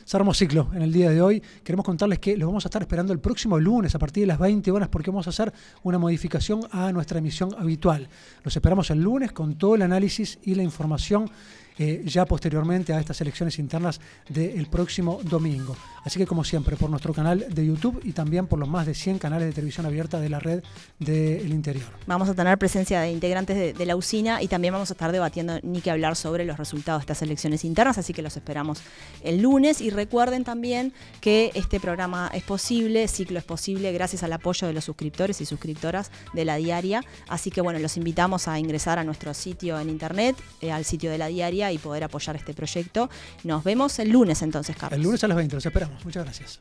Cerramos ciclo en el día de hoy. Queremos contarles que los vamos a estar esperando el próximo lunes a partir de las 20 horas, porque vamos a hacer una modificación a nuestra emisión habitual. Los esperamos el lunes con todo el análisis y la información ya posteriormente a estas elecciones internas del próximo domingo. Así que, como siempre, por nuestro canal de YouTube y también por los más de 100 canales de televisión abierta de la red del interior. Vamos a tener presencia de integrantes de la usina, y también vamos a estar debatiendo, ni que hablar, sobre los resultados de estas elecciones internas, así que los esperamos el lunes. Y recuerden también que este programa es posible, Ciclo es posible, gracias al apoyo de los suscriptores y suscriptoras de La Diaria. Así que bueno, los invitamos a ingresar a nuestro sitio en internet, al sitio de La Diaria, y poder apoyar este proyecto. Nos vemos el lunes entonces, Carlos. El lunes a las 20, los esperamos. Muchas gracias.